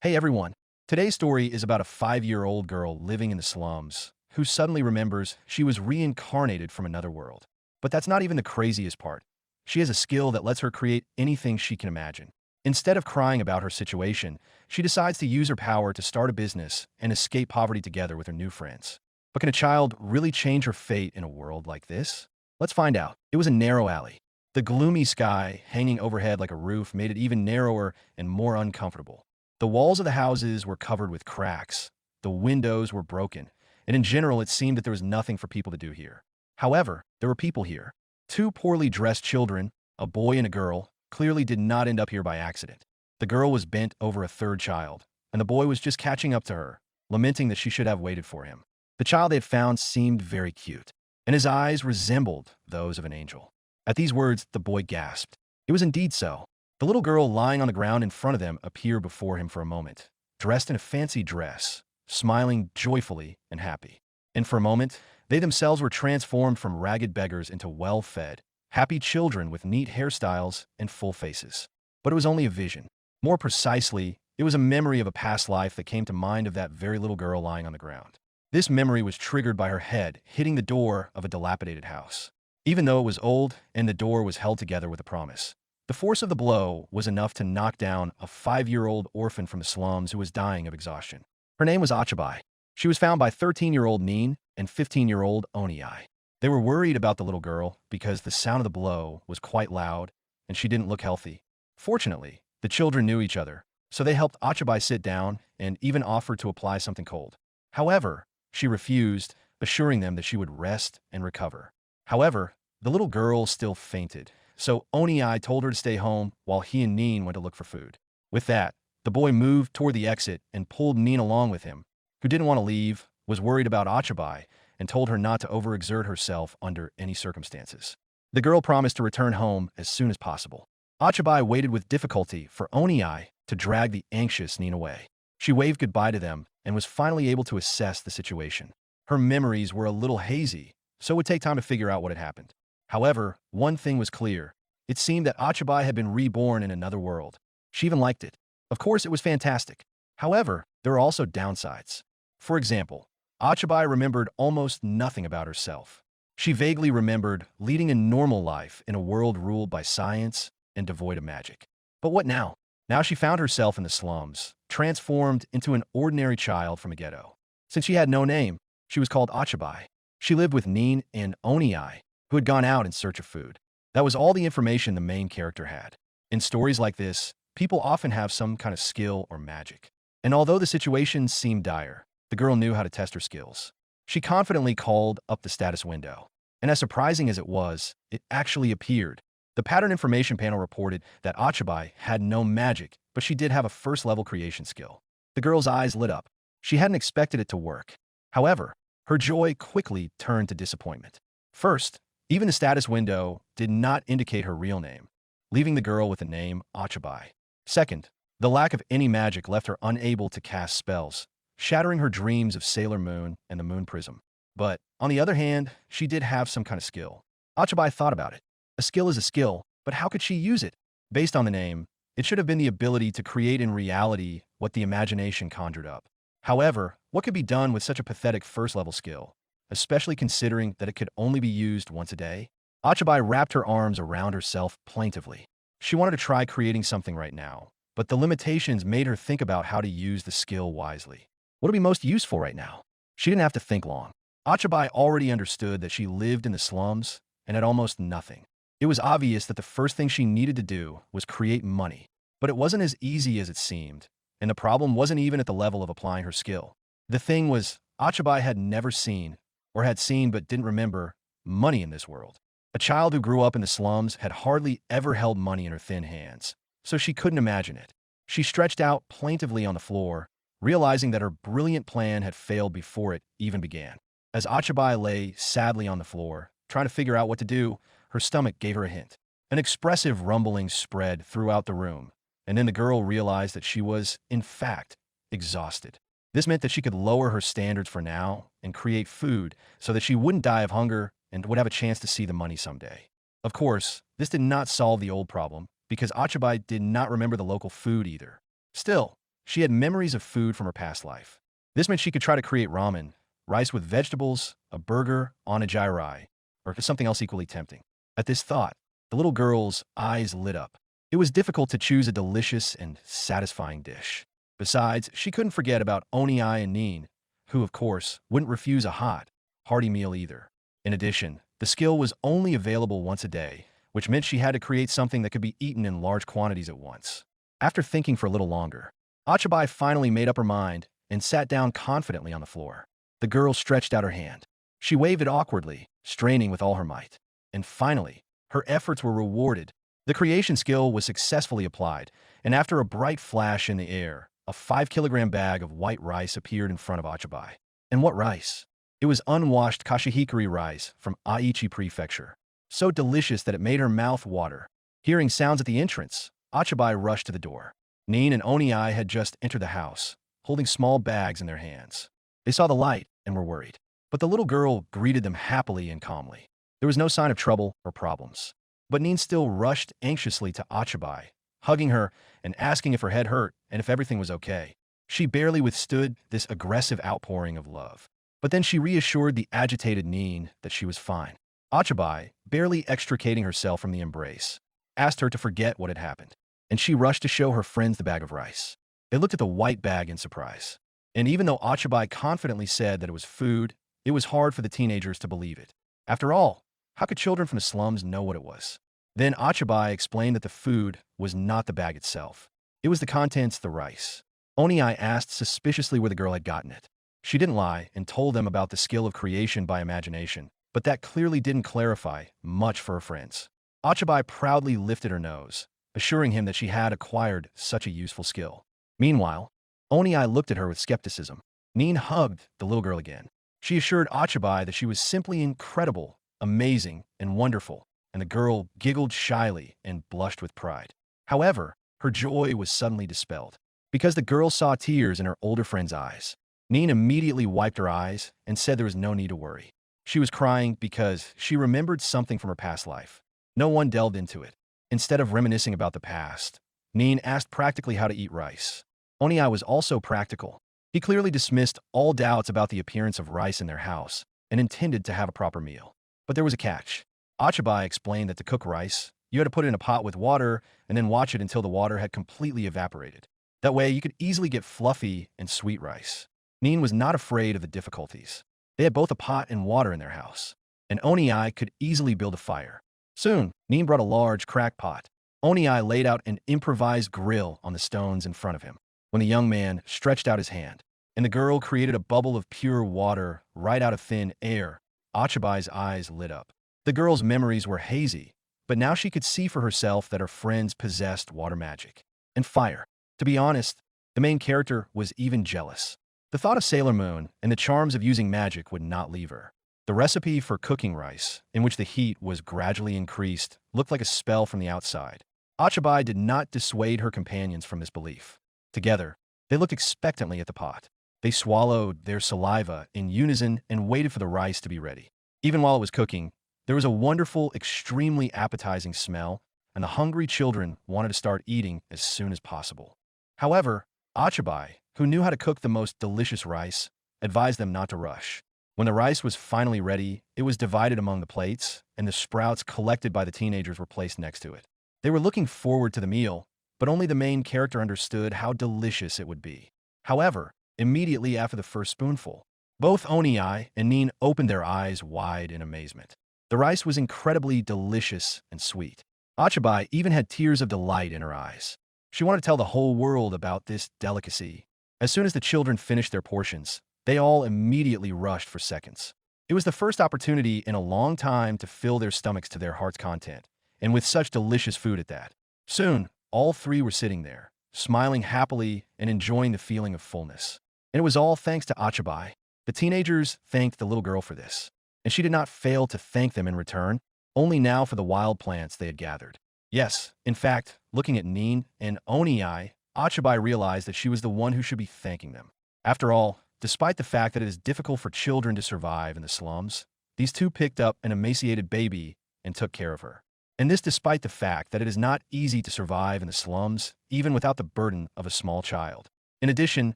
Hey everyone! Today's story is about a 5-year-old girl living in the slums who suddenly remembers she was reincarnated from another world. But that's not even the craziest part. She has a skill that lets her create anything she can imagine. Instead of crying about her situation, she decides to use her power to start a business and escape poverty together with her new friends. But can a child really change her fate in a world like this? Let's find out. It was a narrow alley. The gloomy sky hanging overhead like a roof made it even narrower and more uncomfortable. The walls of the houses were covered with cracks, the windows were broken, and in general it seemed that there was nothing for people to do here. However, there were people here. Two poorly dressed children, a boy and a girl, clearly did not end up here by accident. The girl was bent over a third child, and the boy was just catching up to her, lamenting that she should have waited for him. The child they had found seemed very cute, and his eyes resembled those of an angel. At these words, the boy gasped. It was indeed so. The little girl lying on the ground in front of them appeared before him for a moment, dressed in a fancy dress, smiling joyfully and happy. And for a moment, they themselves were transformed from ragged beggars into well-fed, happy children with neat hairstyles and full faces. But it was only a vision. More precisely, it was a memory of a past life that came to mind of that very little girl lying on the ground. This memory was triggered by her head hitting the door of a dilapidated house. Even though it was old and the door was held together with a promise, the force of the blow was enough to knock down a 5-year-old orphan from the slums who was dying of exhaustion. Her name was Ochibi. She was found by 13-year-old Nin and 15-year-old Onii. They were worried about the little girl because the sound of the blow was quite loud and she didn't look healthy. Fortunately, the children knew each other, so they helped Ochibi sit down and even offered to apply something cold. However, she refused, assuring them that she would rest and recover. However, the little girl still fainted, so Onii told her to stay home while he and Nin went to look for food. With that, the boy moved toward the exit and pulled Nin along with him, who didn't want to leave, was worried about Ochibi, and told her not to overexert herself under any circumstances. The girl promised to return home as soon as possible. Ochibi waited with difficulty for Onii to drag the anxious Nin away. She waved goodbye to them and was finally able to assess the situation. Her memories were a little hazy, so it would take time to figure out what had happened. However, one thing was clear. It seemed that Ochibi had been reborn in another world. She even liked it. Of course, it was fantastic. However, there were also downsides. For example, Ochibi remembered almost nothing about herself. She vaguely remembered leading a normal life in a world ruled by science and devoid of magic. But what now? Now she found herself in the slums, transformed into an ordinary child from a ghetto. Since she had no name, she was called Ochibi. She lived with Nin and Onii, who had gone out in search of food. That was all the information the main character had. In stories like this, people often have some kind of skill or magic. And although the situation seemed dire, the girl knew how to test her skills. She confidently called up the status window. And as surprising as it was, it actually appeared. The pattern information panel reported that Ochibi had no magic, but she did have a first-level creation skill. The girl's eyes lit up. She hadn't expected it to work. However, her joy quickly turned to disappointment. First, even the status window did not indicate her real name, leaving the girl with the name Ochibi. Second, the lack of any magic left her unable to cast spells, shattering her dreams of Sailor Moon and the Moon Prism. But, on the other hand, she did have some kind of skill. Ochibi thought about it. A skill is a skill, but how could she use it? Based on the name, it should have been the ability to create in reality what the imagination conjured up. However, what could be done with such a pathetic first-level skill, especially considering that it could only be used once a day? Ochibi wrapped her arms around herself plaintively. She wanted to try creating something right now, but the limitations made her think about how to use the skill wisely. What would be most useful right now? She didn't have to think long. Ochibi already understood that she lived in the slums and had almost nothing. It was obvious that the first thing she needed to do was create money. But it wasn't as easy as it seemed, and the problem wasn't even at the level of applying her skill. The thing was, Ochibi had never seen, or had seen but didn't remember, money in this world. A child who grew up in the slums had hardly ever held money in her thin hands, so she couldn't imagine it. She stretched out plaintively on the floor, realizing that her brilliant plan had failed before it even began. As Ochibi lay sadly on the floor, trying to figure out what to do, her stomach gave her a hint. An expressive rumbling spread throughout the room, and then the girl realized that she was, in fact, exhausted. This meant that she could lower her standards for now and create food so that she wouldn't die of hunger and would have a chance to see the money someday. Of course, this did not solve the old problem, because Ochibi did not remember the local food either. Still, she had memories of food from her past life. This meant she could try to create ramen, rice with vegetables, a burger, onigiri, or something else equally tempting. At this thought, the little girl's eyes lit up. It was difficult to choose a delicious and satisfying dish. Besides, she couldn't forget about Oni-ai and Nin, who, of course, wouldn't refuse a hot, hearty meal either. In addition, the skill was only available once a day, which meant she had to create something that could be eaten in large quantities at once. After thinking for a little longer, Ochibi finally made up her mind and sat down confidently on the floor. The girl stretched out her hand. She waved it awkwardly, straining with all her might. And finally, her efforts were rewarded. The creation skill was successfully applied, and after a bright flash in the air, a 5-kilogram bag of white rice appeared in front of Ochibi. And what rice? It was unwashed kashihikari rice from Aichi Prefecture, so delicious that it made her mouth water. Hearing sounds at the entrance, Ochibi rushed to the door. Nin and Oni-ai had just entered the house, holding small bags in their hands. They saw the light and were worried. But the little girl greeted them happily and calmly. There was no sign of trouble or problems. But Nin still rushed anxiously to Ochibi, hugging her and asking if her head hurt and if everything was okay. She barely withstood this aggressive outpouring of love. But then she reassured the agitated Nin that she was fine. Ochibi, barely extricating herself from the embrace, asked her to forget what had happened, and she rushed to show her friends the bag of rice. They looked at the white bag in surprise. And even though Ochibi confidently said that it was food, it was hard for the teenagers to believe it. After all, how could children from the slums know what it was? Then Ochibi explained that the food was not the bag itself. It was the contents, the rice. Oni-ai asked suspiciously where the girl had gotten it. She didn't lie and told them about the skill of creation by imagination, but that clearly didn't clarify much for her friends. Ochibi proudly lifted her nose, assuring him that she had acquired such a useful skill. Meanwhile, Oni-ai looked at her with skepticism. Nin hugged the little girl again. She assured Ochibi that she was simply incredible, amazing, and wonderful, and the girl giggled shyly and blushed with pride. However, her joy was suddenly dispelled, because the girl saw tears in her older friend's eyes. Nin immediately wiped her eyes and said there was no need to worry. She was crying because she remembered something from her past life. No one delved into it. Instead of reminiscing about the past, Nin asked practically how to eat rice. Oni-ai was also practical. He clearly dismissed all doubts about the appearance of rice in their house and intended to have a proper meal. But there was a catch. Ochibi explained that to cook rice, you had to put it in a pot with water and then watch it until the water had completely evaporated. That way, you could easily get fluffy and sweet rice. Nin was not afraid of the difficulties. They had both a pot and water in their house, and Oni-ai could easily build a fire. Soon, Nin brought a large crack pot. Oni-ai laid out an improvised grill on the stones in front of him. When the young man stretched out his hand, and the girl created a bubble of pure water right out of thin air, Ochibi's eyes lit up. The girl's memories were hazy, but now she could see for herself that her friends possessed water magic and fire. To be honest, the main character was even jealous. The thought of Sailor Moon and the charms of using magic would not leave her. The recipe for cooking rice, in which the heat was gradually increased, looked like a spell from the outside. Ochibi did not dissuade her companions from this belief. Together, they looked expectantly at the pot. They swallowed their saliva in unison and waited for the rice to be ready. Even while it was cooking, there was a wonderful, extremely appetizing smell, and the hungry children wanted to start eating as soon as possible. However, Ochibi, who knew how to cook the most delicious rice, advised them not to rush. When the rice was finally ready, it was divided among the plates, and the sprouts collected by the teenagers were placed next to it. They were looking forward to the meal, but only the main character understood how delicious it would be. However, immediately after the first spoonful, both Oni-ai and Nin opened their eyes wide in amazement. The rice was incredibly delicious and sweet. Ochibi even had tears of delight in her eyes. She wanted to tell the whole world about this delicacy. As soon as the children finished their portions, they all immediately rushed for seconds. It was the first opportunity in a long time to fill their stomachs to their heart's content, and with such delicious food at that. Soon, all three were sitting there, smiling happily and enjoying the feeling of fullness. And it was all thanks to Ochibi. The teenagers thanked the little girl for this, and she did not fail to thank them in return, only now for the wild plants they had gathered. Yes, in fact, looking at Nin and Oni-ai, Ochibi realized that she was the one who should be thanking them. After all, despite the fact that it is difficult for children to survive in the slums, these two picked up an emaciated baby and took care of her. And this despite the fact that it is not easy to survive in the slums, even without the burden of a small child. In addition,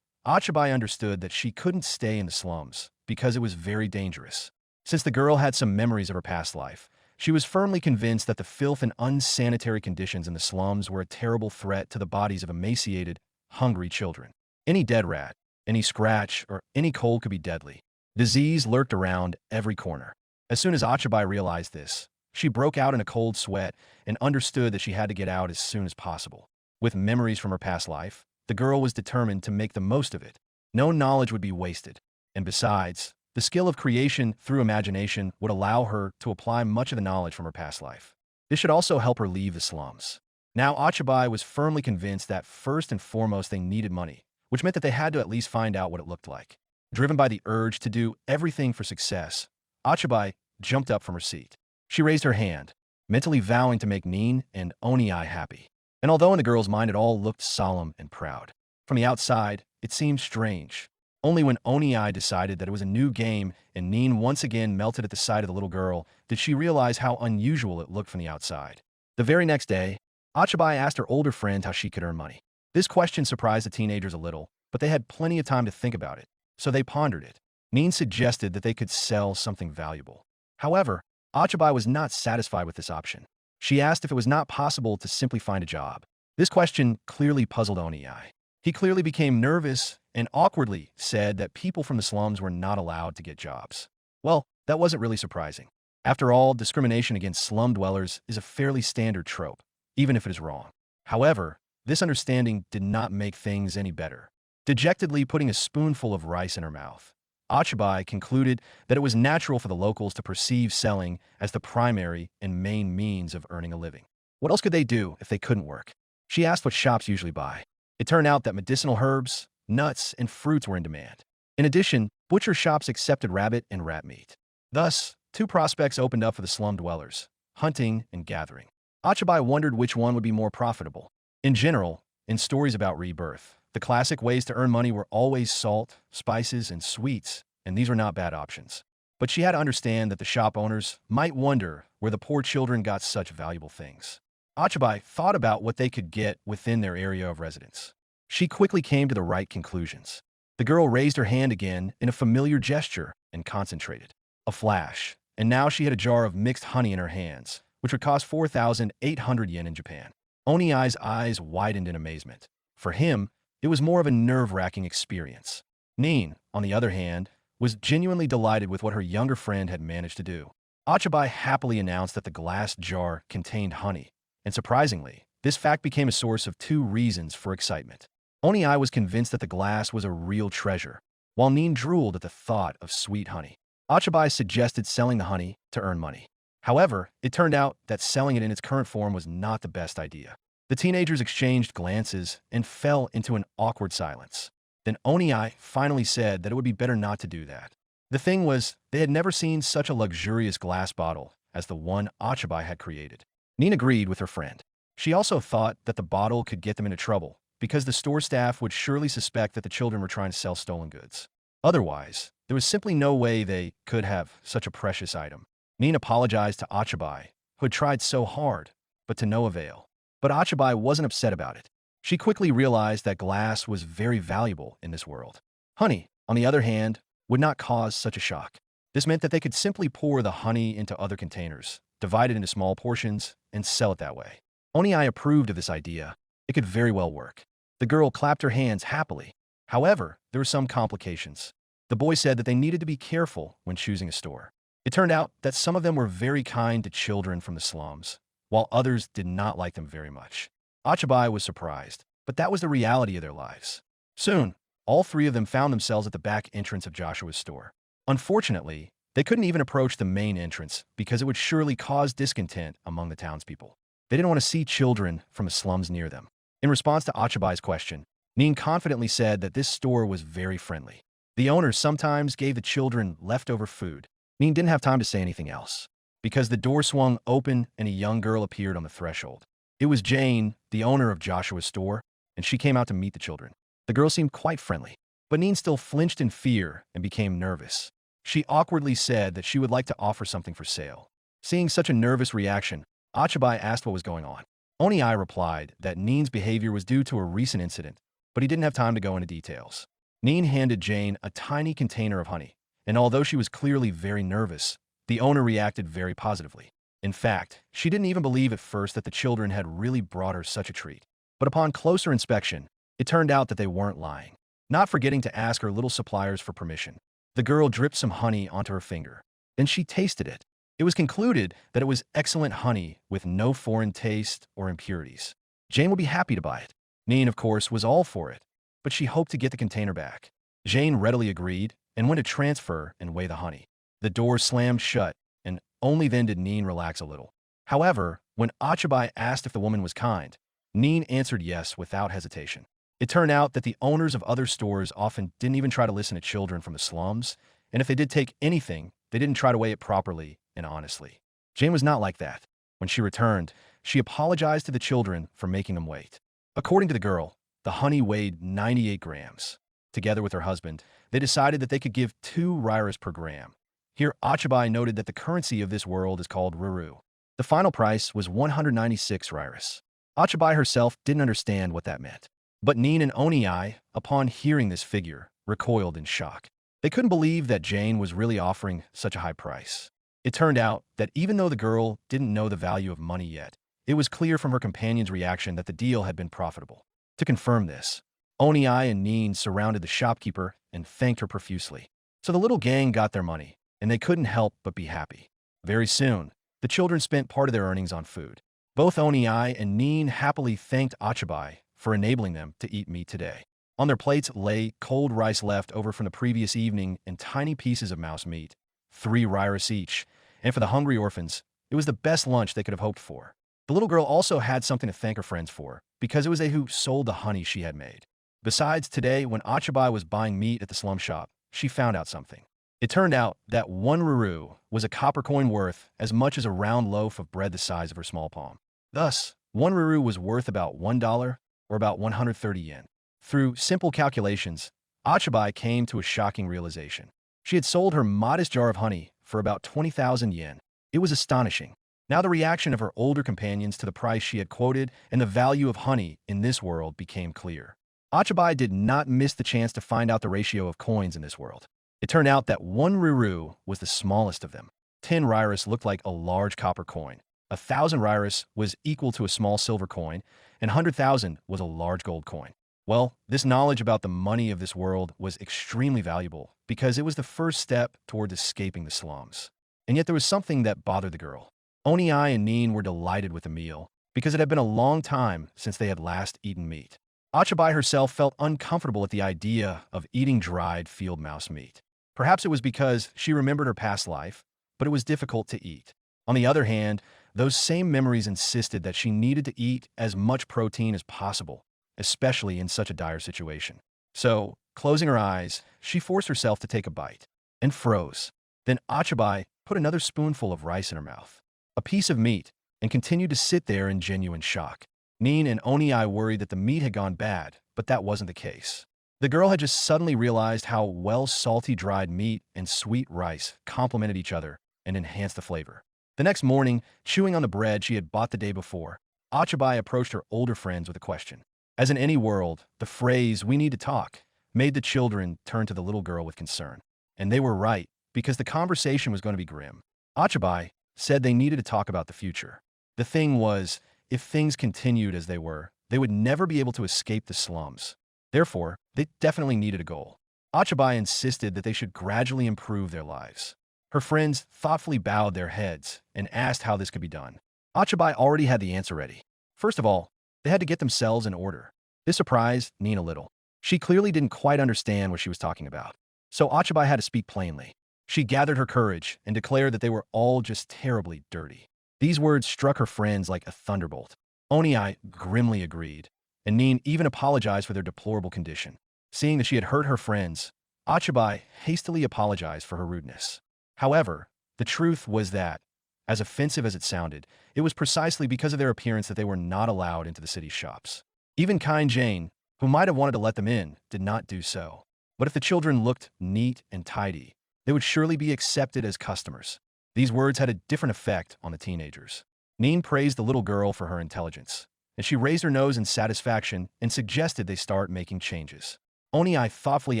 Ochibi understood that she couldn't stay in the slums because it was very dangerous. Since the girl had some memories of her past life, she was firmly convinced that the filth and unsanitary conditions in the slums were a terrible threat to the bodies of emaciated, hungry children. Any dead rat, any scratch, or any cold could be deadly. Disease lurked around every corner. As soon as Ochibi realized this, she broke out in a cold sweat and understood that she had to get out as soon as possible. With memories from her past life, the girl was determined to make the most of it. No knowledge would be wasted. And besides, the skill of creation through imagination would allow her to apply much of the knowledge from her past life. This should also help her leave the slums. Now, Ochibi was firmly convinced that first and foremost they needed money, which meant that they had to at least find out what it looked like. Driven by the urge to do everything for success, Ochibi jumped up from her seat. She raised her hand, mentally vowing to make Nin and Oni-ai happy. And although in the girl's mind it all looked solemn and proud, from the outside, it seemed strange. Only when Oni-ai decided that it was a new game and Nin once again melted at the sight of the little girl did she realize how unusual it looked from the outside. The very next day, Ochibi asked her older friend how she could earn money. This question surprised the teenagers a little, but they had plenty of time to think about it, so they pondered it. Nin suggested that they could sell something valuable. However, Ochibi was not satisfied with this option. She asked if it was not possible to simply find a job. This question clearly puzzled Oni-ai. He clearly became nervous and awkwardly said that people from the slums were not allowed to get jobs. Well, that wasn't really surprising. After all, discrimination against slum dwellers is a fairly standard trope, even if it is wrong. However, this understanding did not make things any better. Dejectedly putting a spoonful of rice in her mouth, Ochibi concluded that it was natural for the locals to perceive selling as the primary and main means of earning a living. What else could they do if they couldn't work? She asked what shops usually buy. It turned out that medicinal herbs, nuts, and fruits were in demand. In addition, butcher shops accepted rabbit and rat meat. Thus, two prospects opened up for the slum dwellers: hunting and gathering. Ochibi wondered which one would be more profitable. In general, in stories about rebirth, the classic ways to earn money were always salt, spices, and sweets, and these were not bad options. But she had to understand that the shop owners might wonder where the poor children got such valuable things. Ochibi thought about what they could get within their area of residence. She quickly came to the right conclusions. The girl raised her hand again in a familiar gesture and concentrated. A flash, and now she had a jar of mixed honey in her hands, which would cost 4,800 yen in Japan. Oni-ai's eyes widened in amazement. For him, it was more of a nerve-wracking experience. Nin, on the other hand, was genuinely delighted with what her younger friend had managed to do. Ochibi happily announced that the glass jar contained honey, and surprisingly, this fact became a source of two reasons for excitement. Oni-ai was convinced that the glass was a real treasure, while Nin drooled at the thought of sweet honey. Ochibi suggested selling the honey to earn money. However, it turned out that selling it in its current form was not the best idea. The teenagers exchanged glances and fell into an awkward silence. Then Oni-ai finally said that it would be better not to do that. The thing was, they had never seen such a luxurious glass bottle as the one Ochibi had created. Nin agreed with her friend. She also thought that the bottle could get them into trouble, because the store staff would surely suspect that the children were trying to sell stolen goods. Otherwise, there was simply no way they could have such a precious item. Nin apologized to Ochibi, who had tried so hard, but to no avail. But Ochibi wasn't upset about it. She quickly realized that glass was very valuable in this world. Honey, on the other hand, would not cause such a shock. This meant that they could simply pour the honey into other containers, divide it into small portions, and sell it that way. Oni-ai approved of this idea. It could very well work. The girl clapped her hands happily. However, there were some complications. The boy said that they needed to be careful when choosing a store. It turned out that some of them were very kind to children from the slums, while others did not like them very much. Ochibi was surprised, but that was the reality of their lives. Soon, all three of them found themselves at the back entrance of Joshua's store. Unfortunately, they couldn't even approach the main entrance because it would surely cause discontent among the townspeople. They didn't want to see children from the slums near them. In response to Ochibi's question, Nin confidently said that this store was very friendly. The owners sometimes gave the children leftover food. Nin didn't have time to say anything else, because the door swung open and a young girl appeared on the threshold. It was Jane, the owner of Joshua's store, and she came out to meet the children. The girl seemed quite friendly, but Nin still flinched in fear and became nervous. She awkwardly said that she would like to offer something for sale. Seeing such a nervous reaction, Ochibi asked what was going on. Oni-ai replied that Nin's behavior was due to a recent incident, but he didn't have time to go into details. Neen handed Jane a tiny container of honey, and although she was clearly very nervous, the owner reacted very positively. In fact, she didn't even believe at first that the children had really brought her such a treat. But upon closer inspection, it turned out that they weren't lying. Not forgetting to ask her little suppliers for permission, the girl dripped some honey onto her finger. Then she tasted it. It was concluded that it was excellent honey with no foreign taste or impurities. Jane would be happy to buy it. Neen, of course, was all for it, but she hoped to get the container back. Jane readily agreed and went to transfer and weigh the honey. The door slammed shut, and only then did Neen relax a little. However, when Ochibi asked if the woman was kind, Neen answered yes without hesitation. It turned out that the owners of other stores often didn't even try to listen to children from the slums, and if they did take anything, they didn't try to weigh it properly and honestly. Jane was not like that. When she returned, she apologized to the children for making them wait. According to the girl, the honey weighed 98 grams. Together with her husband, they decided that they could give 2 rairas per gram. Here, Ochibi noted that the currency of this world is called ruru. The final price was 196 rairas. Ochibi herself didn't understand what that meant. But Neen and Onii, upon hearing this figure, recoiled in shock. They couldn't believe that Jane was really offering such a high price. It turned out that even though the girl didn't know the value of money yet, it was clear from her companion's reaction that the deal had been profitable. To confirm this, Onii and Neen surrounded the shopkeeper and thanked her profusely. So the little gang got their money, and they couldn't help but be happy. Very soon, the children spent part of their earnings on food. Both Onii and Neen happily thanked Ochibi for enabling them to eat meat today. On their plates lay cold rice left over from the previous evening and tiny pieces of mouse meat, 3 rairas each, and for the hungry orphans, it was the best lunch they could have hoped for. The little girl also had something to thank her friends for, because it was they who sold the honey she had made. Besides, today, when Ochibi was buying meat at the slum shop, she found out something. It turned out that 1 ruru was a copper coin worth as much as a round loaf of bread the size of her small palm. Thus, 1 ruru was worth about $1, or about 130 yen. Through simple calculations, Ochibi came to a shocking realization. She had sold her modest jar of honey for about 20,000 yen. It was astonishing. Now the reaction of her older companions to the price she had quoted and the value of honey in this world became clear. Ochibi did not miss the chance to find out the ratio of coins in this world. It turned out that 1 ruru was the smallest of them. 10 rairas looked like a large copper coin. 1,000 rairas was equal to a small silver coin, and 100,000 was a large gold coin. Well, this knowledge about the money of this world was extremely valuable because it was the first step toward escaping the slums. And yet there was something that bothered the girl. Onii and Neen were delighted with the meal because it had been a long time since they had last eaten meat. Ochibi herself felt uncomfortable at the idea of eating dried field mouse meat. Perhaps it was because she remembered her past life, but it was difficult to eat. On the other hand, those same memories insisted that she needed to eat as much protein as possible, especially in such a dire situation. So, closing her eyes, she forced herself to take a bite and froze. Then Ochibi put another spoonful of rice in her mouth, a piece of meat, and continued to sit there in genuine shock. Neen and Onii worried that the meat had gone bad, but that wasn't the case. The girl had just suddenly realized how well salty dried meat and sweet rice complemented each other and enhanced the flavor. The next morning, chewing on the bread she had bought the day before, Ochibi approached her older friends with a question. As in any world, the phrase, "we need to talk," made the children turn to the little girl with concern. And they were right, because the conversation was going to be grim. Ochibi said they needed to talk about the future. The thing was, if things continued as they were, they would never be able to escape the slums. Therefore, they definitely needed a goal. Ochibi insisted that they should gradually improve their lives. Her friends thoughtfully bowed their heads and asked how this could be done. Ochibi already had the answer ready. First of all, they had to get themselves in order. This surprised Neen a little. She clearly didn't quite understand what she was talking about. So Ochibi had to speak plainly. She gathered her courage and declared that they were all just terribly dirty. These words struck her friends like a thunderbolt. Onii grimly agreed, and Neen even apologized for their deplorable condition. Seeing that she had hurt her friends, Ochibi hastily apologized for her rudeness. However, the truth was that, as offensive as it sounded, it was precisely because of their appearance that they were not allowed into the city's shops. Even kind Jane, who might have wanted to let them in, did not do so. But if the children looked neat and tidy, they would surely be accepted as customers. These words had a different effect on the teenagers. Neen praised the little girl for her intelligence, and she raised her nose in satisfaction and suggested they start making changes. Oniai thoughtfully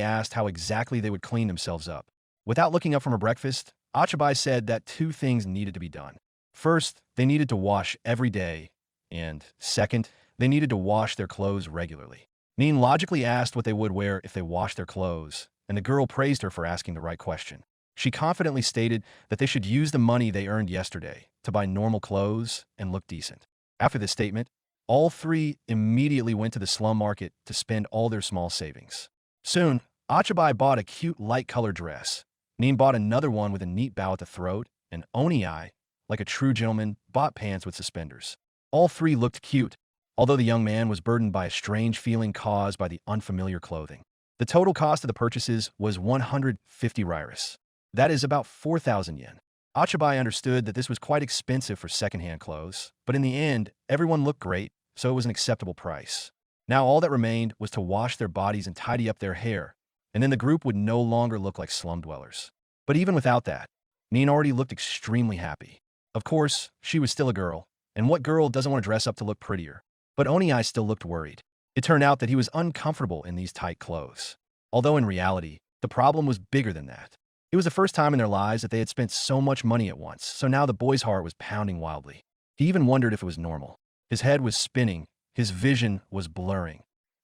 asked how exactly they would clean themselves up. Without looking up from her breakfast, Ochibi said that two things needed to be done. First, they needed to wash every day, and second, they needed to wash their clothes regularly. Nin logically asked what they would wear if they washed their clothes, and the girl praised her for asking the right question. She confidently stated that they should use the money they earned yesterday to buy normal clothes and look decent. After this statement, all three immediately went to the slum market to spend all their small savings. Soon, Ochibi bought a cute light-colored dress. Nin bought another one with a neat bow at the throat, and Oniai, like a true gentleman, bought pants with suspenders. All three looked cute, although the young man was burdened by a strange feeling caused by the unfamiliar clothing. The total cost of the purchases was 150 rairis. That is about 4,000 yen. Ochibi understood that this was quite expensive for secondhand clothes, but in the end, everyone looked great, so it was an acceptable price. Now all that remained was to wash their bodies and tidy up their hair, and then the group would no longer look like slum dwellers. But even without that, Nin already looked extremely happy. Of course, she was still a girl, and what girl doesn't want to dress up to look prettier? But Oniai still looked worried. It turned out that he was uncomfortable in these tight clothes. Although in reality, the problem was bigger than that. It was the first time in their lives that they had spent so much money at once, so now the boy's heart was pounding wildly. He even wondered if it was normal. His head was spinning, his vision was blurring.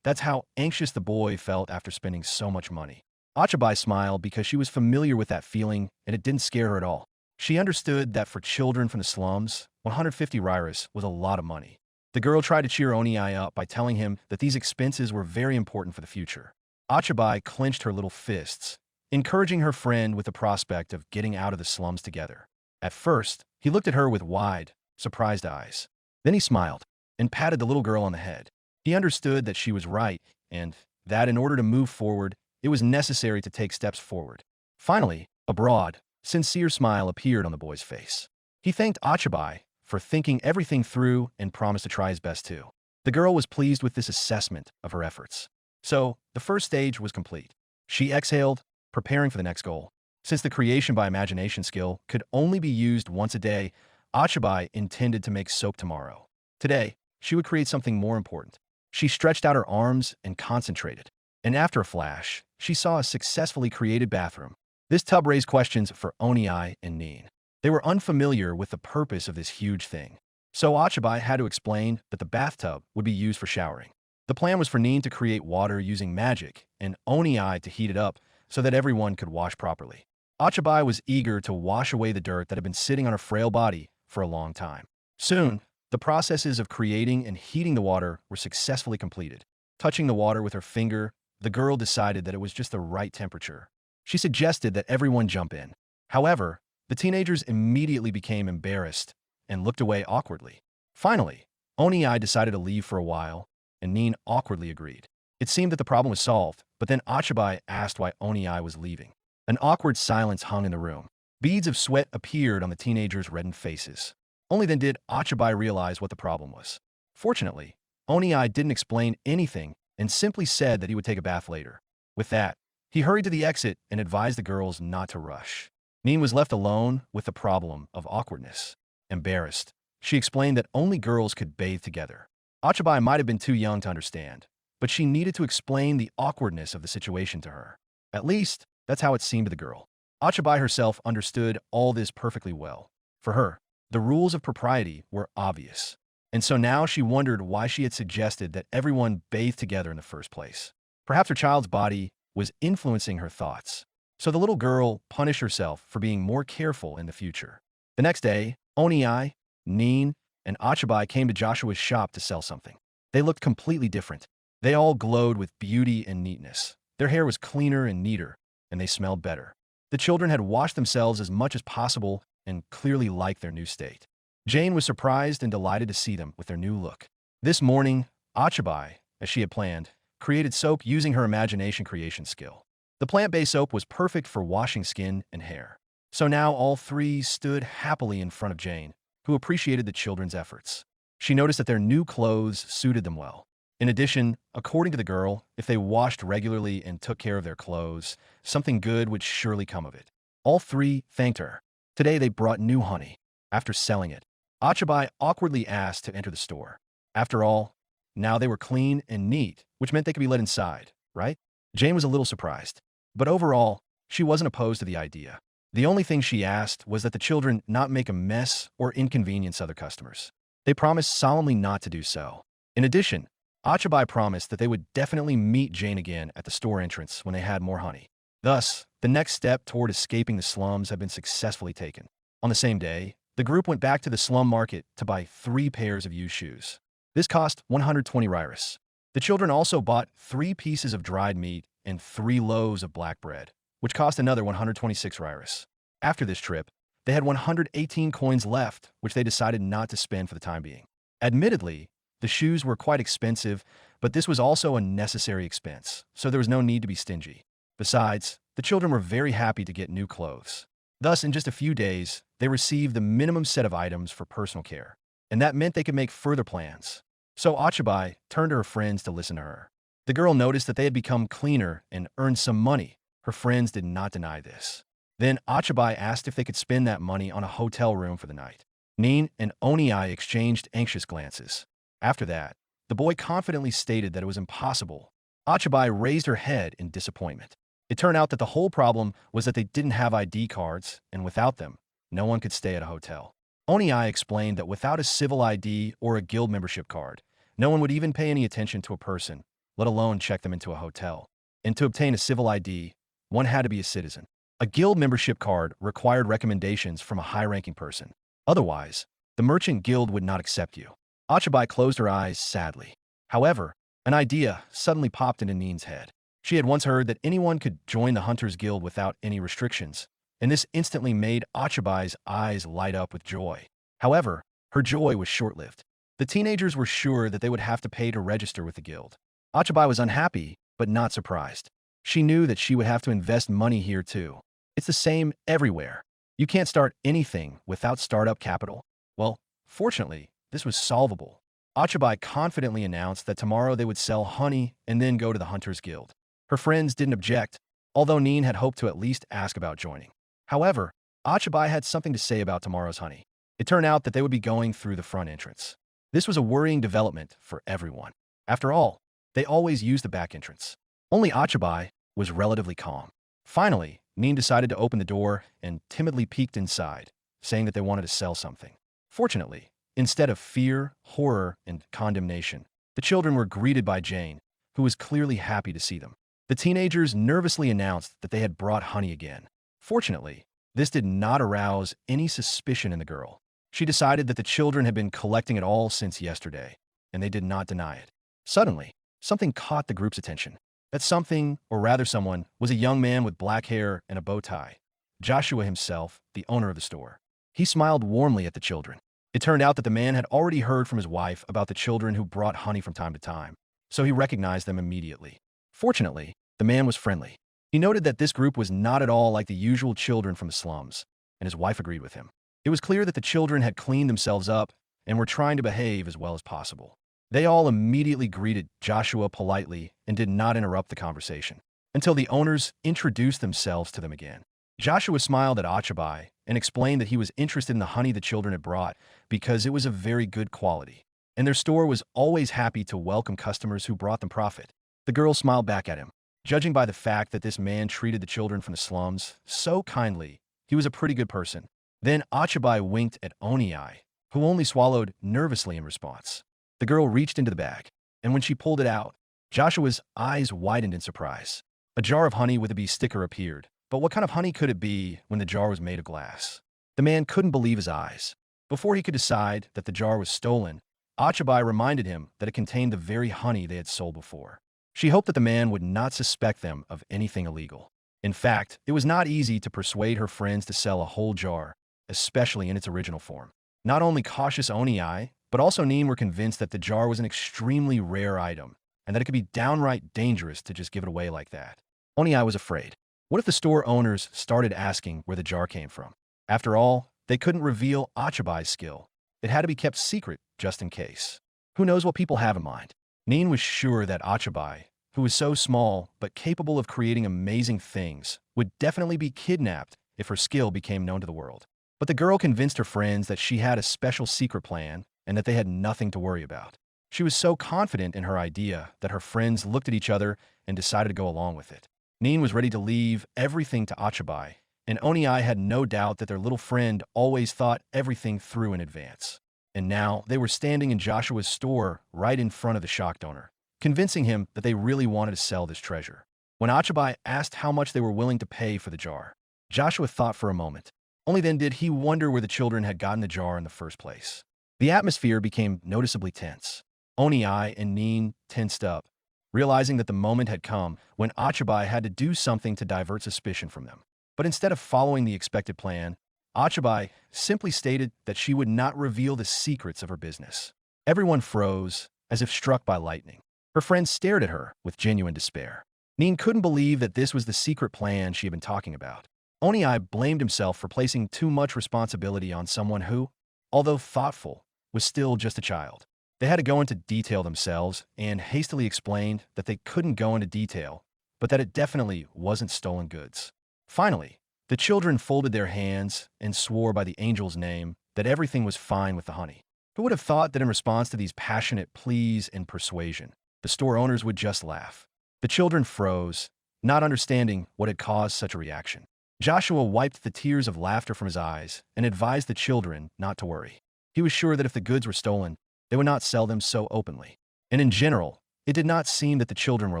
That's how anxious the boy felt after spending so much money. Ochibi smiled because she was familiar with that feeling and it didn't scare her at all. She understood that for children from the slums, 150 rairis was a lot of money. The girl tried to cheer Oniai up by telling him that these expenses were very important for the future. Ochibi clenched her little fists, encouraging her friend with the prospect of getting out of the slums together. At first, he looked at her with wide, surprised eyes. Then he smiled and patted the little girl on the head. He understood that she was right and that in order to move forward, it was necessary to take steps forward. Finally, a broad, sincere smile appeared on the boy's face. He thanked Ochibi for thinking everything through and promised to try his best too. The girl was pleased with this assessment of her efforts. So, the first stage was complete. She exhaled, preparing for the next goal. Since the creation by imagination skill could only be used once a day, Ochibi intended to make soap tomorrow. Today, she would create something more important. She stretched out her arms and concentrated. And after a flash, she saw a successfully created bathroom. This tub raised questions for Oniai and Nin. They were unfamiliar with the purpose of this huge thing. So Ochibi had to explain that the bathtub would be used for showering. The plan was for Nin to create water using magic and Oniai to heat it up so that everyone could wash properly. Ochibi was eager to wash away the dirt that had been sitting on her frail body for a long time. Soon, the processes of creating and heating the water were successfully completed. Touching the water with her finger, the girl decided that it was just the right temperature. She suggested that everyone jump in. However, the teenagers immediately became embarrassed and looked away awkwardly. Finally, Oniai decided to leave for a while, and Nin awkwardly agreed. It seemed that the problem was solved, but then Ochibi asked why Oniai was leaving. An awkward silence hung in the room. Beads of sweat appeared on the teenagers' reddened faces. Only then did Ochibi realize what the problem was. Fortunately, Oniai didn't explain anything and simply said that he would take a bath later. With that, he hurried to the exit and advised the girls not to rush. Nin was left alone with the problem of awkwardness. Embarrassed, she explained that only girls could bathe together. Ochibi might have been too young to understand, but she needed to explain the awkwardness of the situation to her. At least, that's how it seemed to the girl. Ochibi herself understood all this perfectly well. For her, the rules of propriety were obvious, and so now she wondered why she had suggested that everyone bathe together in the first place. Perhaps her child's body was influencing her thoughts, so the little girl punished herself for being more careful in the future. The next day, Oniai, Nin, and Ochibi came to Joshua's shop to sell something. They looked completely different. They all glowed with beauty and neatness. Their hair was cleaner and neater, and they smelled better. The children had washed themselves as much as possible and clearly liked their new state. Jane was surprised and delighted to see them with their new look. This morning, Ochibi, as she had planned, created soap using her imagination creation skill. The plant-based soap was perfect for washing skin and hair. So now all three stood happily in front of Jane, who appreciated the children's efforts. She noticed that their new clothes suited them well. In addition, according to the girl, if they washed regularly and took care of their clothes, something good would surely come of it. All three thanked her. Today they brought new honey. After selling it, Ochibi awkwardly asked to enter the store. After all, now they were clean and neat, which meant they could be let inside, right? Jane was a little surprised. But overall, she wasn't opposed to the idea. The only thing she asked was that the children not make a mess or inconvenience other customers. They promised solemnly not to do so. In addition, Ochibi promised that they would definitely meet Jane again at the store entrance when they had more honey. Thus, the next step toward escaping the slums had been successfully taken. On the same day, the group went back to the slum market to buy 3 pairs of used shoes. This cost 120 riras. The children also bought 3 pieces of dried meat and 3 loaves of black bread, which cost another 126 riras. After this trip, they had 118 coins left, which they decided not to spend for the time being. Admittedly, the shoes were quite expensive, but this was also a necessary expense, so there was no need to be stingy. Besides, the children were very happy to get new clothes. Thus, in just a few days, they received the minimum set of items for personal care, and that meant they could make further plans. So Ochibi turned to her friends to listen to her. The girl noticed that they had become cleaner and earned some money. Her friends did not deny this. Then Ochibi asked if they could spend that money on a hotel room for the night. Nin and Oniai exchanged anxious glances. After that, the boy confidently stated that it was impossible. Ochibi raised her head in disappointment. It turned out that the whole problem was that they didn't have ID cards, and without them, no one could stay at a hotel. Oniai explained that without a civil ID or a guild membership card, no one would even pay any attention to a person, let alone check them into a hotel. And to obtain a civil ID, one had to be a citizen. A guild membership card required recommendations from a high-ranking person. Otherwise, the merchant guild would not accept you. Ochibi closed her eyes sadly. However, an idea suddenly popped into Nin's head. She had once heard that anyone could join the Hunters Guild without any restrictions, and this instantly made Ochibi's eyes light up with joy. However, her joy was short-lived. The teenagers were sure that they would have to pay to register with the guild. Ochibi was unhappy, but not surprised. She knew that she would have to invest money here too. It's the same everywhere. You can't start anything without startup capital. Well, fortunately, this was solvable. Ochibi confidently announced that tomorrow they would sell honey and then go to the Hunters Guild. Her friends didn't object, although Nin had hoped to at least ask about joining. However, Ochibi had something to say about tomorrow's honey. It turned out that they would be going through the front entrance. This was a worrying development for everyone. After all, they always used the back entrance. Only Ochibi was relatively calm. Finally, Nin decided to open the door and timidly peeked inside, saying that they wanted to sell something. Fortunately, instead of fear, horror, and condemnation, the children were greeted by Jane, who was clearly happy to see them. The teenagers nervously announced that they had brought honey again. Fortunately, this did not arouse any suspicion in the girl. She decided that the children had been collecting it all since yesterday, and they did not deny it. Suddenly, something caught the group's attention. That something, or rather someone, was a young man with black hair and a bow tie. Joshua himself, the owner of the store. He smiled warmly at the children. It turned out that the man had already heard from his wife about the children who brought honey from time to time, so he recognized them immediately. Fortunately, the man was friendly. He noted that this group was not at all like the usual children from the slums, and his wife agreed with him. It was clear that the children had cleaned themselves up and were trying to behave as well as possible. They all immediately greeted Joshua politely and did not interrupt the conversation, until the owners introduced themselves to them again. Joshua smiled at Ochibi and explained that he was interested in the honey the children had brought because it was of very good quality, and their store was always happy to welcome customers who brought them profit. The girl smiled back at him. Judging by the fact that this man treated the children from the slums so kindly, he was a pretty good person. Then Ochibi winked at Oniai, who only swallowed nervously in response. The girl reached into the bag, and when she pulled it out, Joshua's eyes widened in surprise. A jar of honey with a bee sticker appeared, but what kind of honey could it be when the jar was made of glass? The man couldn't believe his eyes. Before he could decide that the jar was stolen, Ochibi reminded him that it contained the very honey they had sold before. She hoped that the man would not suspect them of anything illegal. In fact, it was not easy to persuade her friends to sell a whole jar, especially in its original form. Not only cautious Oniai, but also Nin were convinced that the jar was an extremely rare item, and that it could be downright dangerous to just give it away like that. Oniai was afraid. What if the store owners started asking where the jar came from? After all, they couldn't reveal Ochibi's skill. It had to be kept secret just in case. Who knows what people have in mind? Nin was sure that Ochibi, who was so small but capable of creating amazing things, would definitely be kidnapped if her skill became known to the world. But the girl convinced her friends that she had a special secret plan and that they had nothing to worry about. She was so confident in her idea that her friends looked at each other and decided to go along with it. Nin was ready to leave everything to Ochibi, and Oniai had no doubt that their little friend always thought everything through in advance. And now they were standing in Joshua's store right in front of the shocked owner, convincing him that they really wanted to sell this treasure. When Ochibi asked how much they were willing to pay for the jar, Joshua thought for a moment. Only then did he wonder where the children had gotten the jar in the first place. The atmosphere became noticeably tense. Oniai and Nin tensed up, realizing that the moment had come when Ochibi had to do something to divert suspicion from them. But instead of following the expected plan, Ochibi simply stated that she would not reveal the secrets of her business. Everyone froze, as if struck by lightning. Her friends stared at her with genuine despair. Nin couldn't believe that this was the secret plan she had been talking about. Oniai blamed himself for placing too much responsibility on someone who, although thoughtful, was still just a child. They had to go into detail themselves and hastily explained that they couldn't go into detail, but that it definitely wasn't stolen goods. Finally, the children folded their hands and swore by the angel's name that everything was fine with the honey. Who would have thought that in response to these passionate pleas and persuasion, the store owners would just laugh? The children froze, not understanding what had caused such a reaction. Joshua wiped the tears of laughter from his eyes and advised the children not to worry. He was sure that if the goods were stolen, they would not sell them so openly. And in general, it did not seem that the children were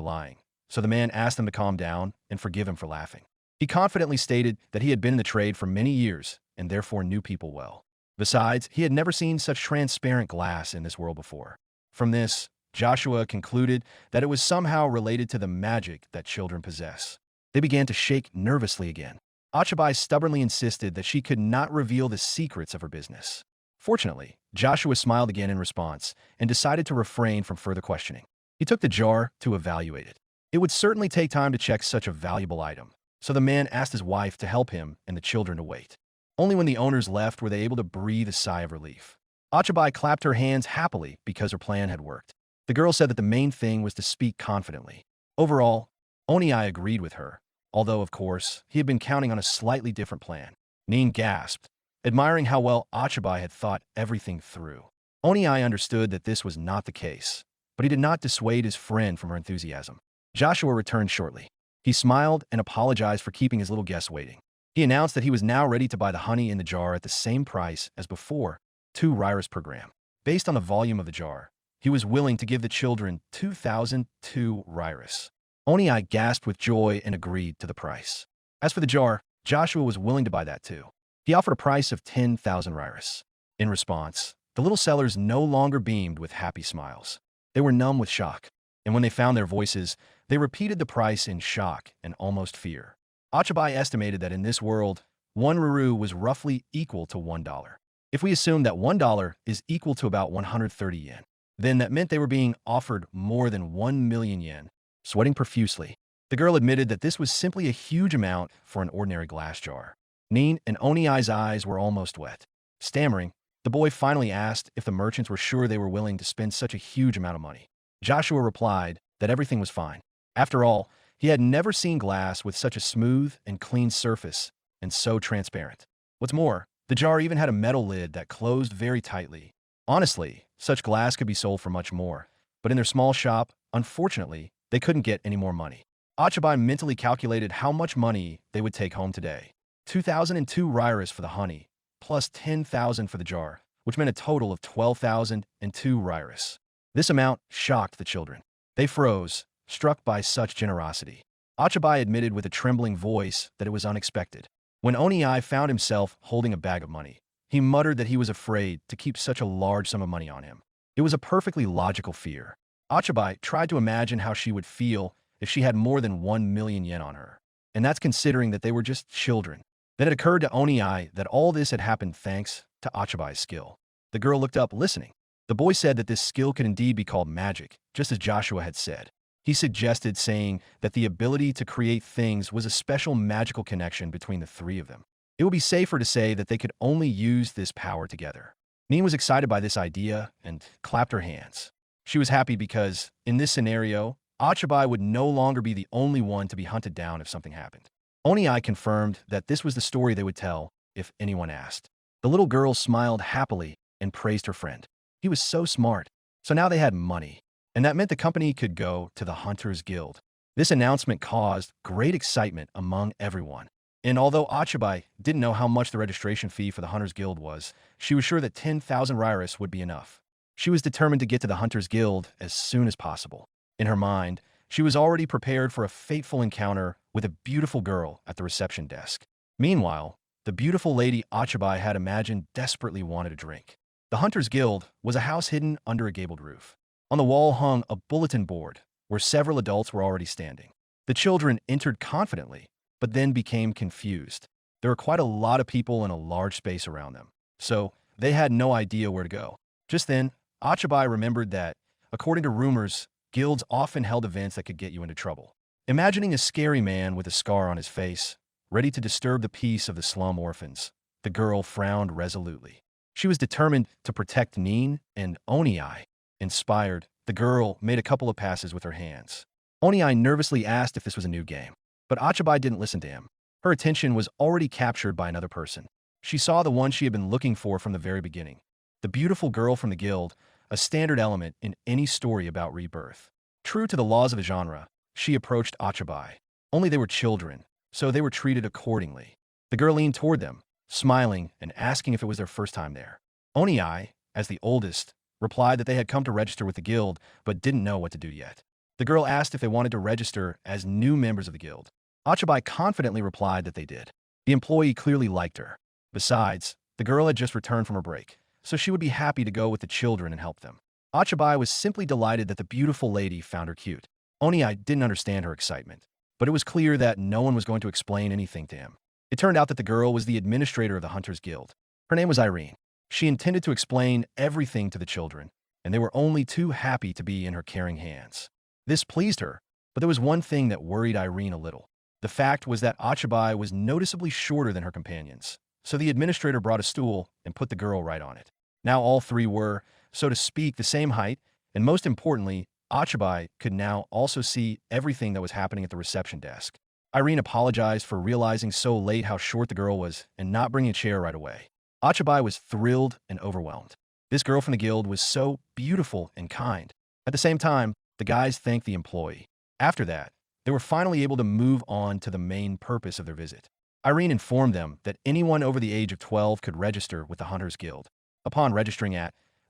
lying, so the man asked them to calm down and forgive him for laughing. He confidently stated that he had been in the trade for many years and therefore knew people well. Besides, he had never seen such transparent glass in this world before. From this, Joshua concluded that it was somehow related to the magic that children possess. They began to shake nervously again. Ochibi stubbornly insisted that she could not reveal the secrets of her business. Fortunately, Joshua smiled again in response and decided to refrain from further questioning. He took the jar to evaluate it. It would certainly take time to check such a valuable item, so the man asked his wife to help him and the children to wait. Only when the owners left were they able to breathe a sigh of relief. Ochibi clapped her hands happily because her plan had worked. The girl said that the main thing was to speak confidently. Overall, Oniai agreed with her, although, of course, he had been counting on a slightly different plan. Nin gasped, admiring how well Ochibi had thought everything through. Oniai understood that this was not the case, but he did not dissuade his friend from her enthusiasm. Joshua returned shortly. He smiled and apologized for keeping his little guests waiting. He announced that he was now ready to buy the honey in the jar at the same price as before, 2 riras per gram. Based on the volume of the jar, he was willing to give the children 2,002 riras. Oniai gasped with joy and agreed to the price. As for the jar, Joshua was willing to buy that too. He offered a price of 10,000 riras. In response, the little sellers no longer beamed with happy smiles. They were numb with shock, and when they found their voices, they repeated the price in shock and almost fear. Ochibi estimated that in this world, 1 ruru was roughly equal to $1. If we assume that $1 is equal to about 130 yen, then that meant they were being offered more than 1 million yen. Sweating profusely, the girl admitted that this was simply a huge amount for an ordinary glass jar. Nin and Oniai's eyes were almost wet. Stammering, the boy finally asked if the merchants were sure they were willing to spend such a huge amount of money. Joshua replied that everything was fine. After all, he had never seen glass with such a smooth and clean surface and so transparent. What's more, the jar even had a metal lid that closed very tightly. Honestly, such glass could be sold for much more, but in their small shop, unfortunately, they couldn't get any more money. Ochibi mentally calculated how much money they would take home today. 2,002 riras for the honey, plus 10,000 for the jar, which meant a total of 12,002 riras. This amount shocked the children. They froze, struck by such generosity. Ochibi admitted with a trembling voice that it was unexpected. When Oniai found himself holding a bag of money, he muttered that he was afraid to keep such a large sum of money on him. It was a perfectly logical fear. Ochibi tried to imagine how she would feel if she had more than 1 million yen on her. And that's considering that they were just children. Then it occurred to Oniai that all this had happened thanks to Ochibi's skill. The girl looked up, listening. The boy said that this skill could indeed be called magic, just as Joshua had said. He suggested, saying that the ability to create things was a special magical connection between the three of them. It would be safer to say that they could only use this power together. Nin was excited by this idea and clapped her hands. She was happy because, in this scenario, Ochibi would no longer be the only one to be hunted down if something happened. Oniai confirmed that this was the story they would tell if anyone asked. The little girl smiled happily and praised her friend. He was so smart, So now they had money, and that meant the company could go to the Hunters Guild. This announcement caused great excitement among everyone. And although Ochibi didn't know how much the registration fee for the Hunters Guild was, she was sure that 10,000 Rairis would be enough. She was determined to get to the Hunters Guild as soon as possible. In her mind, she was already prepared for a fateful encounter with a beautiful girl at the reception desk. Meanwhile, the beautiful lady Ochibi had imagined desperately wanted a drink. The Hunters Guild was a house hidden under a gabled roof. On the wall hung a bulletin board where several adults were already standing. The children entered confidently, but then became confused. There were quite a lot of people in a large space around them, so they had no idea where to go. Just then, Ochibi remembered that, according to rumors, guilds often held events that could get you into trouble. Imagining a scary man with a scar on his face, ready to disturb the peace of the slum orphans, the girl frowned resolutely. She was determined to protect Nin and Onii. Inspired, the girl made a couple of passes with her hands. Onii nervously asked if this was a new game, but Ochibi didn't listen to him. Her attention was already captured by another person. She saw the one she had been looking for from the very beginning. The beautiful girl from the guild, a standard element in any story about rebirth. True to the laws of the genre, she approached Ochibi. Only they were children, so they were treated accordingly. The girl leaned toward them, smiling and asking if it was their first time there. Onii, as the oldest, replied that they had come to register with the guild but didn't know what to do yet. The girl asked if they wanted to register as new members of the guild. Ochibi confidently replied that they did. The employee clearly liked her. Besides, the girl had just returned from her break, so she would be happy to go with the children and help them. Ochibi was simply delighted that the beautiful lady found her cute. Onii didn't understand her excitement, but it was clear that no one was going to explain anything to him. It turned out that the girl was the administrator of the Hunters Guild. Her name was Irene. She intended to explain everything to the children, and they were only too happy to be in her caring hands. This pleased her, but there was one thing that worried Irene a little. The fact was that Ochibi was noticeably shorter than her companions, so the administrator brought a stool and put the girl right on it. Now all three were, so to speak, the same height, and most importantly, Ochibi could now also see everything that was happening at the reception desk. Irene apologized for realizing so late how short the girl was and not bringing a chair right away. Ochibi was thrilled and overwhelmed. This girl from the guild was so beautiful and kind. At the same time, the guys thanked the employee. After that, they were finally able to move on to the main purpose of their visit. Irene informed them that anyone over the age of 12 could register with the Hunters Guild. Upon registering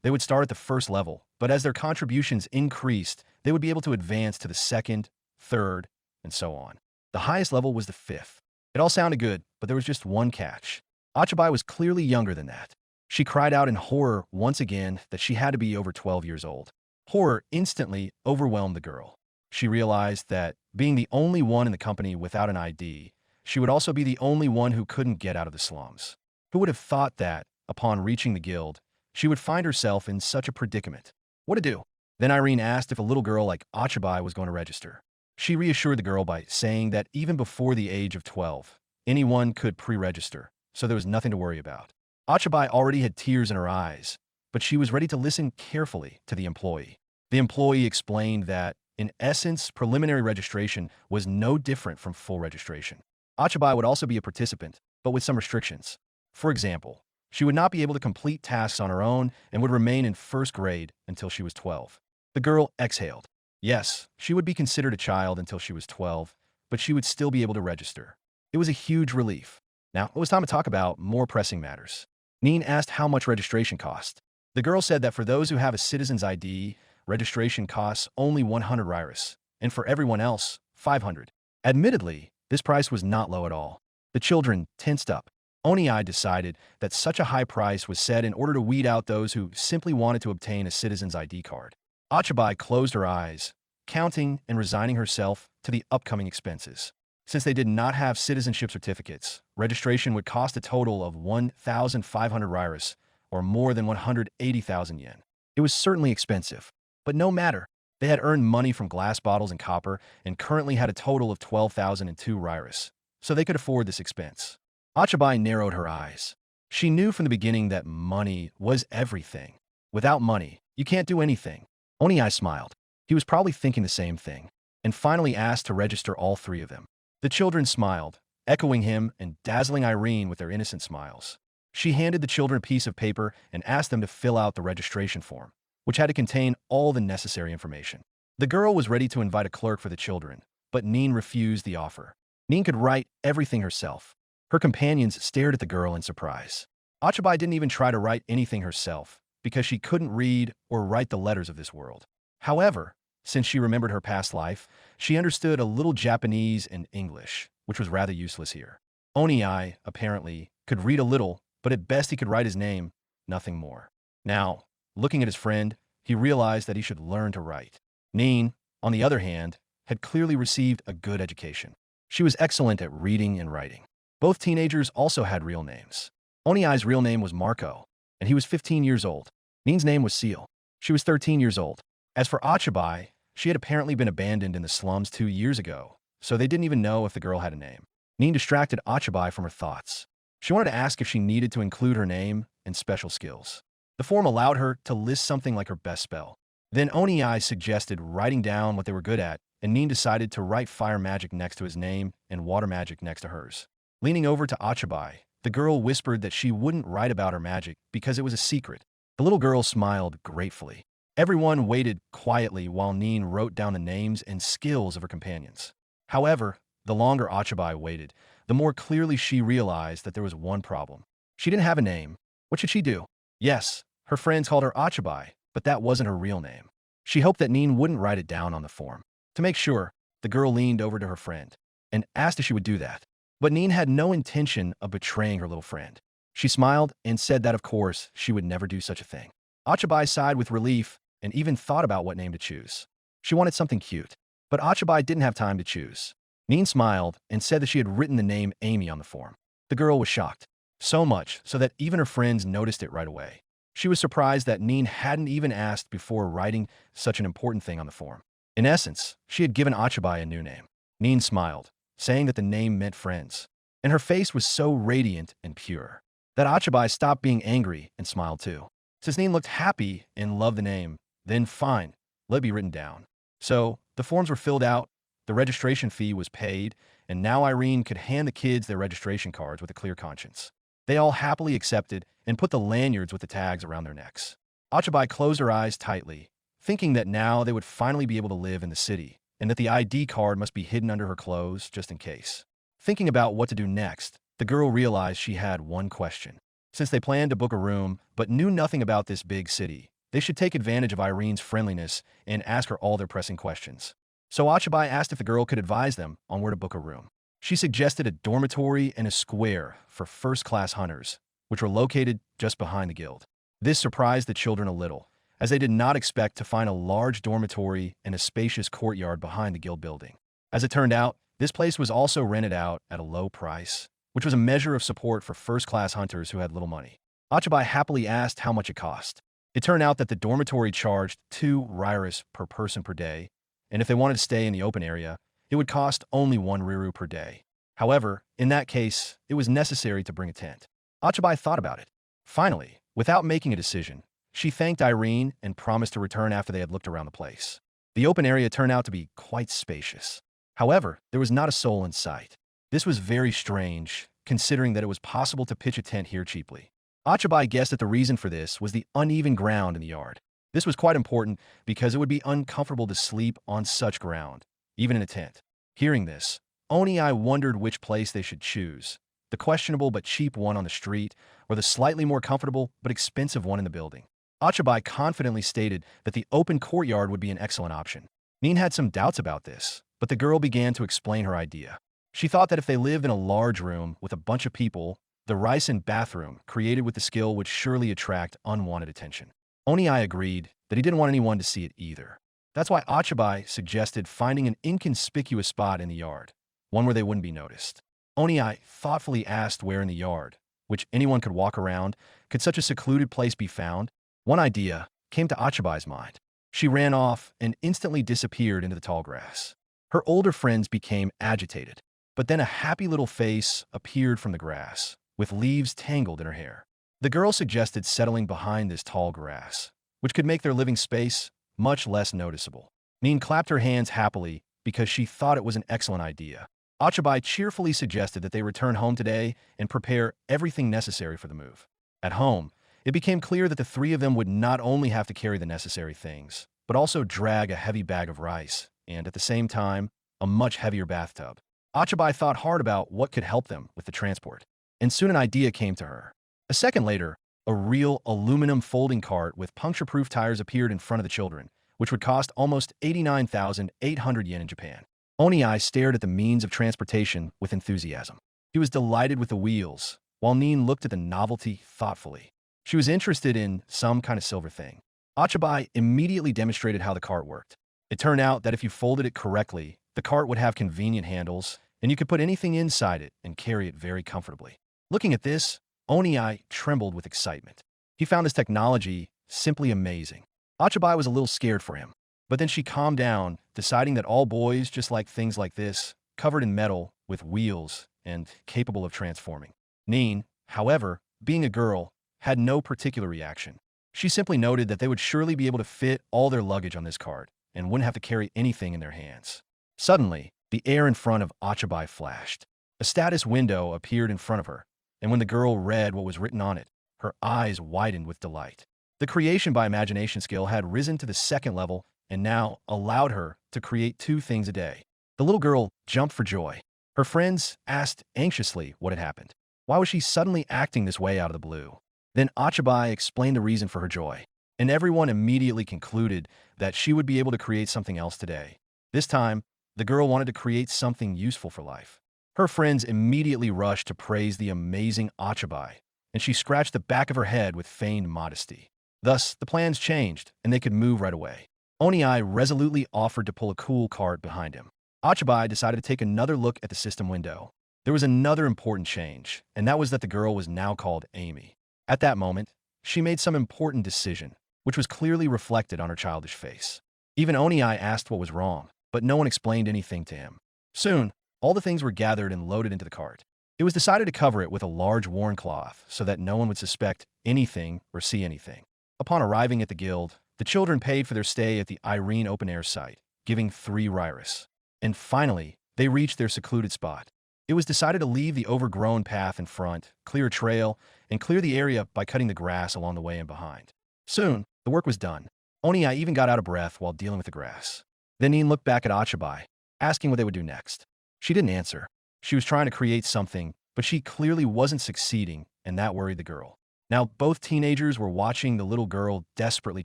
they would start at the first level, but as their contributions increased, they would be able to advance to the second, third, and so on. The highest level was the fifth. It all sounded good, but there was just one catch. Ochibi was clearly younger than that. She cried out in horror once again that she had to be over 12 years old. Horror instantly overwhelmed the girl. She realized that, being the only one in the company without an ID, she would also be the only one who couldn't get out of the slums. Who would have thought that, upon reaching the guild, she would find herself in such a predicament? What to do? Then Irene asked if a little girl like Ochibi was going to register. She reassured the girl by saying that even before the age of 12, anyone could pre-register, so there was nothing to worry about. Ochibi already had tears in her eyes, but she was ready to listen carefully to the employee. The employee explained that, in essence, preliminary registration was no different from full registration. Ochibi would also be a participant, but with some restrictions. For example, she would not be able to complete tasks on her own and would remain in first grade until she was 12. The girl exhaled. Yes, she would be considered a child until she was 12, but she would still be able to register. It was a huge relief. Now, it was time to talk about more pressing matters. Nin asked how much registration cost. The girl said that for those who have a citizen's ID, registration costs only 100 Rairis, and for everyone else, 500. Admittedly, this price was not low at all. The children tensed up. Onii decided that such a high price was set in order to weed out those who simply wanted to obtain a citizen's ID card. Ochibi closed her eyes, counting and resigning herself to the upcoming expenses. Since they did not have citizenship certificates, registration would cost a total of 1,500 Rairis, or more than 180,000 yen. It was certainly expensive, but no matter. They had earned money from glass bottles and copper and currently had a total of 12,002 Rairis, so they could afford this expense. Ochibi narrowed her eyes. She knew from the beginning that money was everything. Without money, you can't do anything. Onii smiled. He was probably thinking the same thing, and finally asked to register all three of them. The children smiled, echoing him and dazzling Irene with their innocent smiles. She handed the children a piece of paper and asked them to fill out the registration form. which had to contain all the necessary information. The girl was ready to invite a clerk for the children, but Nin refused the offer. Nin could write everything herself. Her companions stared at the girl in surprise. Ochibi didn't even try to write anything herself, because she couldn't read or write the letters of this world. However, since she remembered her past life, she understood a little Japanese and English, which was rather useless here. Onii, apparently, could read a little, but at best he could write his name, nothing more. Now, looking at his friend, he realized that he should learn to write. Nin, on the other hand, had clearly received a good education. She was excellent at reading and writing. Both teenagers also had real names. Onii's real name was Marco, and he was 15 years old. Nin's name was Seal. She was 13 years old. As for Ochibi, she had apparently been abandoned in the slums 2 years ago, so they didn't even know if the girl had a name. Nin distracted Ochibi from her thoughts. She wanted to ask if she needed to include her name and special skills. The form allowed her to list something like her best spell. Then Onii suggested writing down what they were good at, and Nin decided to write fire magic next to his name and water magic next to hers. Leaning over to Ochibi, the girl whispered that she wouldn't write about her magic because it was a secret. The little girl smiled gratefully. Everyone waited quietly while Nin wrote down the names and skills of her companions. However, the longer Ochibi waited, the more clearly she realized that there was one problem. She didn't have a name. What should she do? Yes, her friends called her Ochibi, but that wasn't her real name. She hoped that Nin wouldn't write it down on the form. To make sure, the girl leaned over to her friend and asked if she would do that. But Nin had no intention of betraying her little friend. She smiled and said that, of course, she would never do such a thing. Ochibi sighed with relief and even thought about what name to choose. She wanted something cute, but Ochibi didn't have time to choose. Nin smiled and said that she had written the name Amy on the form. The girl was shocked, so much so that even her friends noticed it right away. She was surprised that Nin hadn't even asked before writing such an important thing on the form. In essence, she had given Ochibi a new name. Nin smiled, saying that the name meant friends, and her face was so radiant and pure that Ochibi stopped being angry and smiled too. Since Nin looked happy and loved the name, then fine, let it be written down. So, the forms were filled out, the registration fee was paid, and now Irene could hand the kids their registration cards with a clear conscience. They all happily accepted and put the lanyards with the tags around their necks. Ochibi closed her eyes tightly, thinking that now they would finally be able to live in the city, and that the ID card must be hidden under her clothes just in case. Thinking about what to do next, the girl realized she had one question. Since they planned to book a room but knew nothing about this big city, they should take advantage of Irene's friendliness and ask her all their pressing questions. So Ochibi asked if the girl could advise them on where to book a room. She suggested a dormitory and a square for first-class hunters, which were located just behind the guild. This surprised the children a little, as they did not expect to find a large dormitory and a spacious courtyard behind the guild building. As it turned out, this place was also rented out at a low price, which was a measure of support for first-class hunters who had little money. Ochibi happily asked how much it cost. It turned out that the dormitory charged 2 riris per person per day, and if they wanted to stay in the open area, it would cost only 1 riru per day. However, in that case, it was necessary to bring a tent. Ochibi thought about it. Finally, without making a decision, she thanked Irene and promised to return after they had looked around the place. The open area turned out to be quite spacious. However, there was not a soul in sight. This was very strange, considering that it was possible to pitch a tent here cheaply. Ochibi guessed that the reason for this was the uneven ground in the yard. This was quite important because it would be uncomfortable to sleep on such ground, even in a tent. Hearing this, Onii wondered which place they should choose, the questionable but cheap one on the street, or the slightly more comfortable but expensive one in the building. Ochibi confidently stated that the open courtyard would be an excellent option. Nin had some doubts about this, but the girl began to explain her idea. She thought that if they lived in a large room with a bunch of people, the rice and bathroom created with the skill would surely attract unwanted attention. Onii agreed that he didn't want anyone to see it either. That's why Ochibi suggested finding an inconspicuous spot in the yard, one where they wouldn't be noticed. Onii thoughtfully asked where in the yard, which anyone could walk around, could such a secluded place be found? One idea came to Ochibi's mind. She ran off and instantly disappeared into the tall grass. Her older friends became agitated, but then a happy little face appeared from the grass, with leaves tangled in her hair. The girl suggested settling behind this tall grass, which could make their living space much less noticeable. Nin clapped her hands happily because she thought it was an excellent idea. Ochibi cheerfully suggested that they return home today and prepare everything necessary for the move. At home, It became clear that the three of them would not only have to carry the necessary things, but also drag a heavy bag of rice, and at the same time, a much heavier bathtub. Ochibi thought hard about what could help them with the transport, and soon an idea came to her. A second later, a real aluminum folding cart with puncture-proof tires appeared in front of the children, which would cost almost 89,800 yen in Japan. Oniai stared at the means of transportation with enthusiasm. He was delighted with the wheels, while Nin looked at the novelty thoughtfully. She was interested in some kind of silver thing. Ochibi immediately demonstrated how the cart worked. It turned out that if you folded it correctly, the cart would have convenient handles, and you could put anything inside it and carry it very comfortably. Looking at this, Oniai trembled with excitement. He found this technology simply amazing. Ochibi was a little scared for him, but then she calmed down, deciding that all boys just like things like this, covered in metal, with wheels, and capable of transforming. Nin, however, being a girl, had no particular reaction. She simply noted that they would surely be able to fit all their luggage on this cart and wouldn't have to carry anything in their hands. Suddenly, the air in front of Ochibi flashed. A status window appeared in front of her, and when the girl read what was written on it, her eyes widened with delight. The creation by imagination skill had risen to the second level and now allowed her to create 2 things a day. The little girl jumped for joy. Her friends asked anxiously what had happened. Why was she suddenly acting this way out of the blue? Then Ochibi explained the reason for her joy, and everyone immediately concluded that she would be able to create something else today. This time, the girl wanted to create something useful for life. Her friends immediately rushed to praise the amazing Ochibi, and she scratched the back of her head with feigned modesty. Thus, the plans changed, and they could move right away. Oniai resolutely offered to pull a cool cart behind him. Ochibi decided to take another look at the system window. There was another important change, and that was that the girl was now called Amy. At that moment, she made some important decision, which was clearly reflected on her childish face. Even Oniai asked what was wrong, but no one explained anything to him. Soon, all the things were gathered and loaded into the cart. It was decided to cover it with a large worn cloth so that no one would suspect anything or see anything. Upon arriving at the guild, the children paid for their stay at the Irene open-air site, giving 3 rairas. And finally, they reached their secluded spot. It was decided to leave the overgrown path in front, clear a trail, and clear the area by cutting the grass along the way and behind. Soon, the work was done. Oniai even got out of breath while dealing with the grass. Then Nin looked back at Ochibi, asking what they would do next. She didn't answer. She was trying to create something, but she clearly wasn't succeeding, and that worried the girl. Now, both teenagers were watching the little girl desperately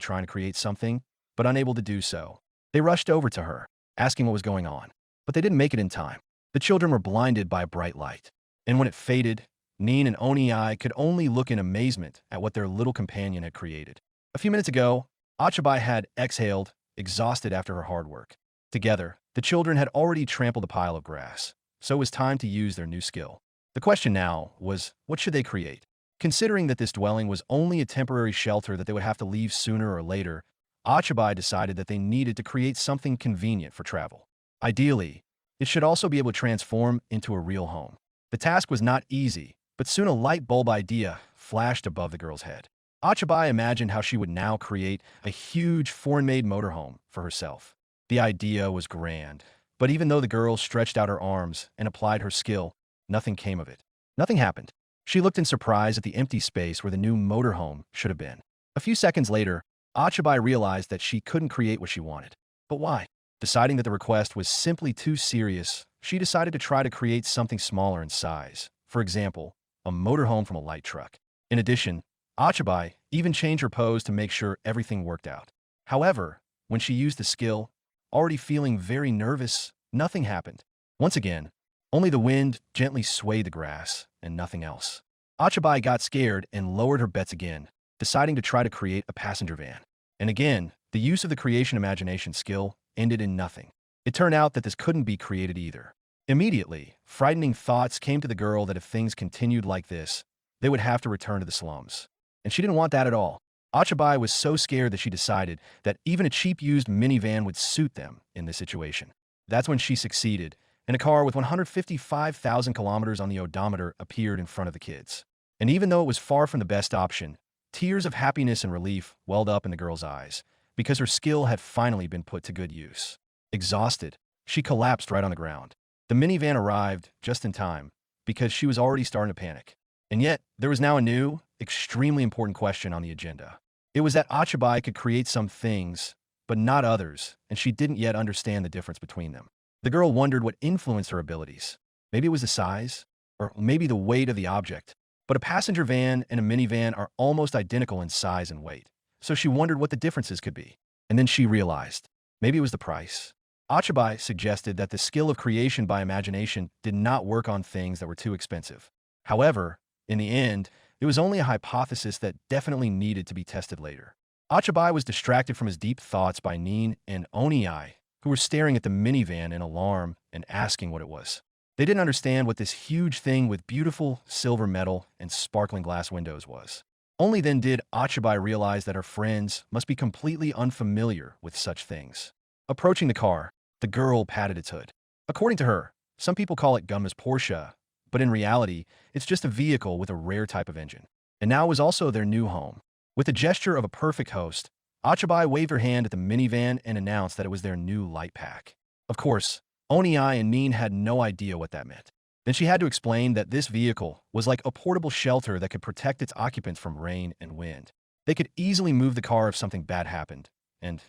trying to create something, but unable to do so. They rushed over to her, asking what was going on, but they didn't make it in time. The children were blinded by a bright light, and when it faded, Nin and Oniai could only look in amazement at what their little companion had created. A few minutes ago, Ochibi had exhaled, exhausted after her hard work. Together, the children had already trampled a pile of grass, so it was time to use their new skill. The question now was, what should they create? Considering that this dwelling was only a temporary shelter that they would have to leave sooner or later, Ochibi decided that they needed to create something convenient for travel. Ideally, it should also be able to transform into a real home. The task was not easy, but soon a light bulb idea flashed above the girl's head. Ochibi imagined how she would now create a huge foreign-made motorhome for herself. The idea was grand, but even though the girl stretched out her arms and applied her skill, nothing came of it. Nothing happened. She looked in surprise at the empty space where the new motorhome should have been. A few seconds later, Ochibi realized that she couldn't create what she wanted. But why? Deciding that the request was simply too serious, she decided to try to create something smaller in size. For example, a motorhome from a light truck. In addition, Ochibi even changed her pose to make sure everything worked out. However, when she used the skill, already feeling very nervous, nothing happened. Once again, only the wind gently swayed the grass, and nothing else. Ochibi got scared and lowered her bets again, deciding to try to create a passenger van. And again, the use of the creation imagination skill ended in nothing. It turned out that this couldn't be created either. Immediately, frightening thoughts came to the girl that if things continued like this, they would have to return to the slums. And she didn't want that at all. Ochibi was so scared that she decided that even a cheap used minivan would suit them in this situation. That's when she succeeded, and a car with 155,000 kilometers on the odometer appeared in front of the kids. And even though it was far from the best option, tears of happiness and relief welled up in the girl's eyes, because her skill had finally been put to good use. Exhausted, she collapsed right on the ground. The minivan arrived just in time, because she was already starting to panic. And yet, there was now a new, extremely important question on the agenda. It was that Ochibi could create some things, but not others, and she didn't yet understand the difference between them. The girl wondered what influenced her abilities. Maybe it was the size, or maybe the weight of the object. But a passenger van and a minivan are almost identical in size and weight, so she wondered what the differences could be. And then she realized, maybe it was the price. Ochibi suggested that the skill of creation by imagination did not work on things that were too expensive. However, in the end, it was only a hypothesis that definitely needed to be tested later. Ochibi was distracted from his deep thoughts by Nin and Onii, who were staring at the minivan in alarm and asking what it was. They didn't understand what this huge thing with beautiful silver metal and sparkling glass windows was. Only then did Ochibi realize that her friends must be completely unfamiliar with such things. Approaching the car, the girl patted its hood. According to her, some people call it Gunma's Porsche, but in reality, it's just a vehicle with a rare type of engine. And now it was also their new home. With the gesture of a perfect host, Ochibi waved her hand at the minivan and announced that it was their new light pack. Of course, Onii and Nin had no idea what that meant. Then she had to explain that this vehicle was like a portable shelter that could protect its occupants from rain and wind. They could easily move the car if something bad happened, and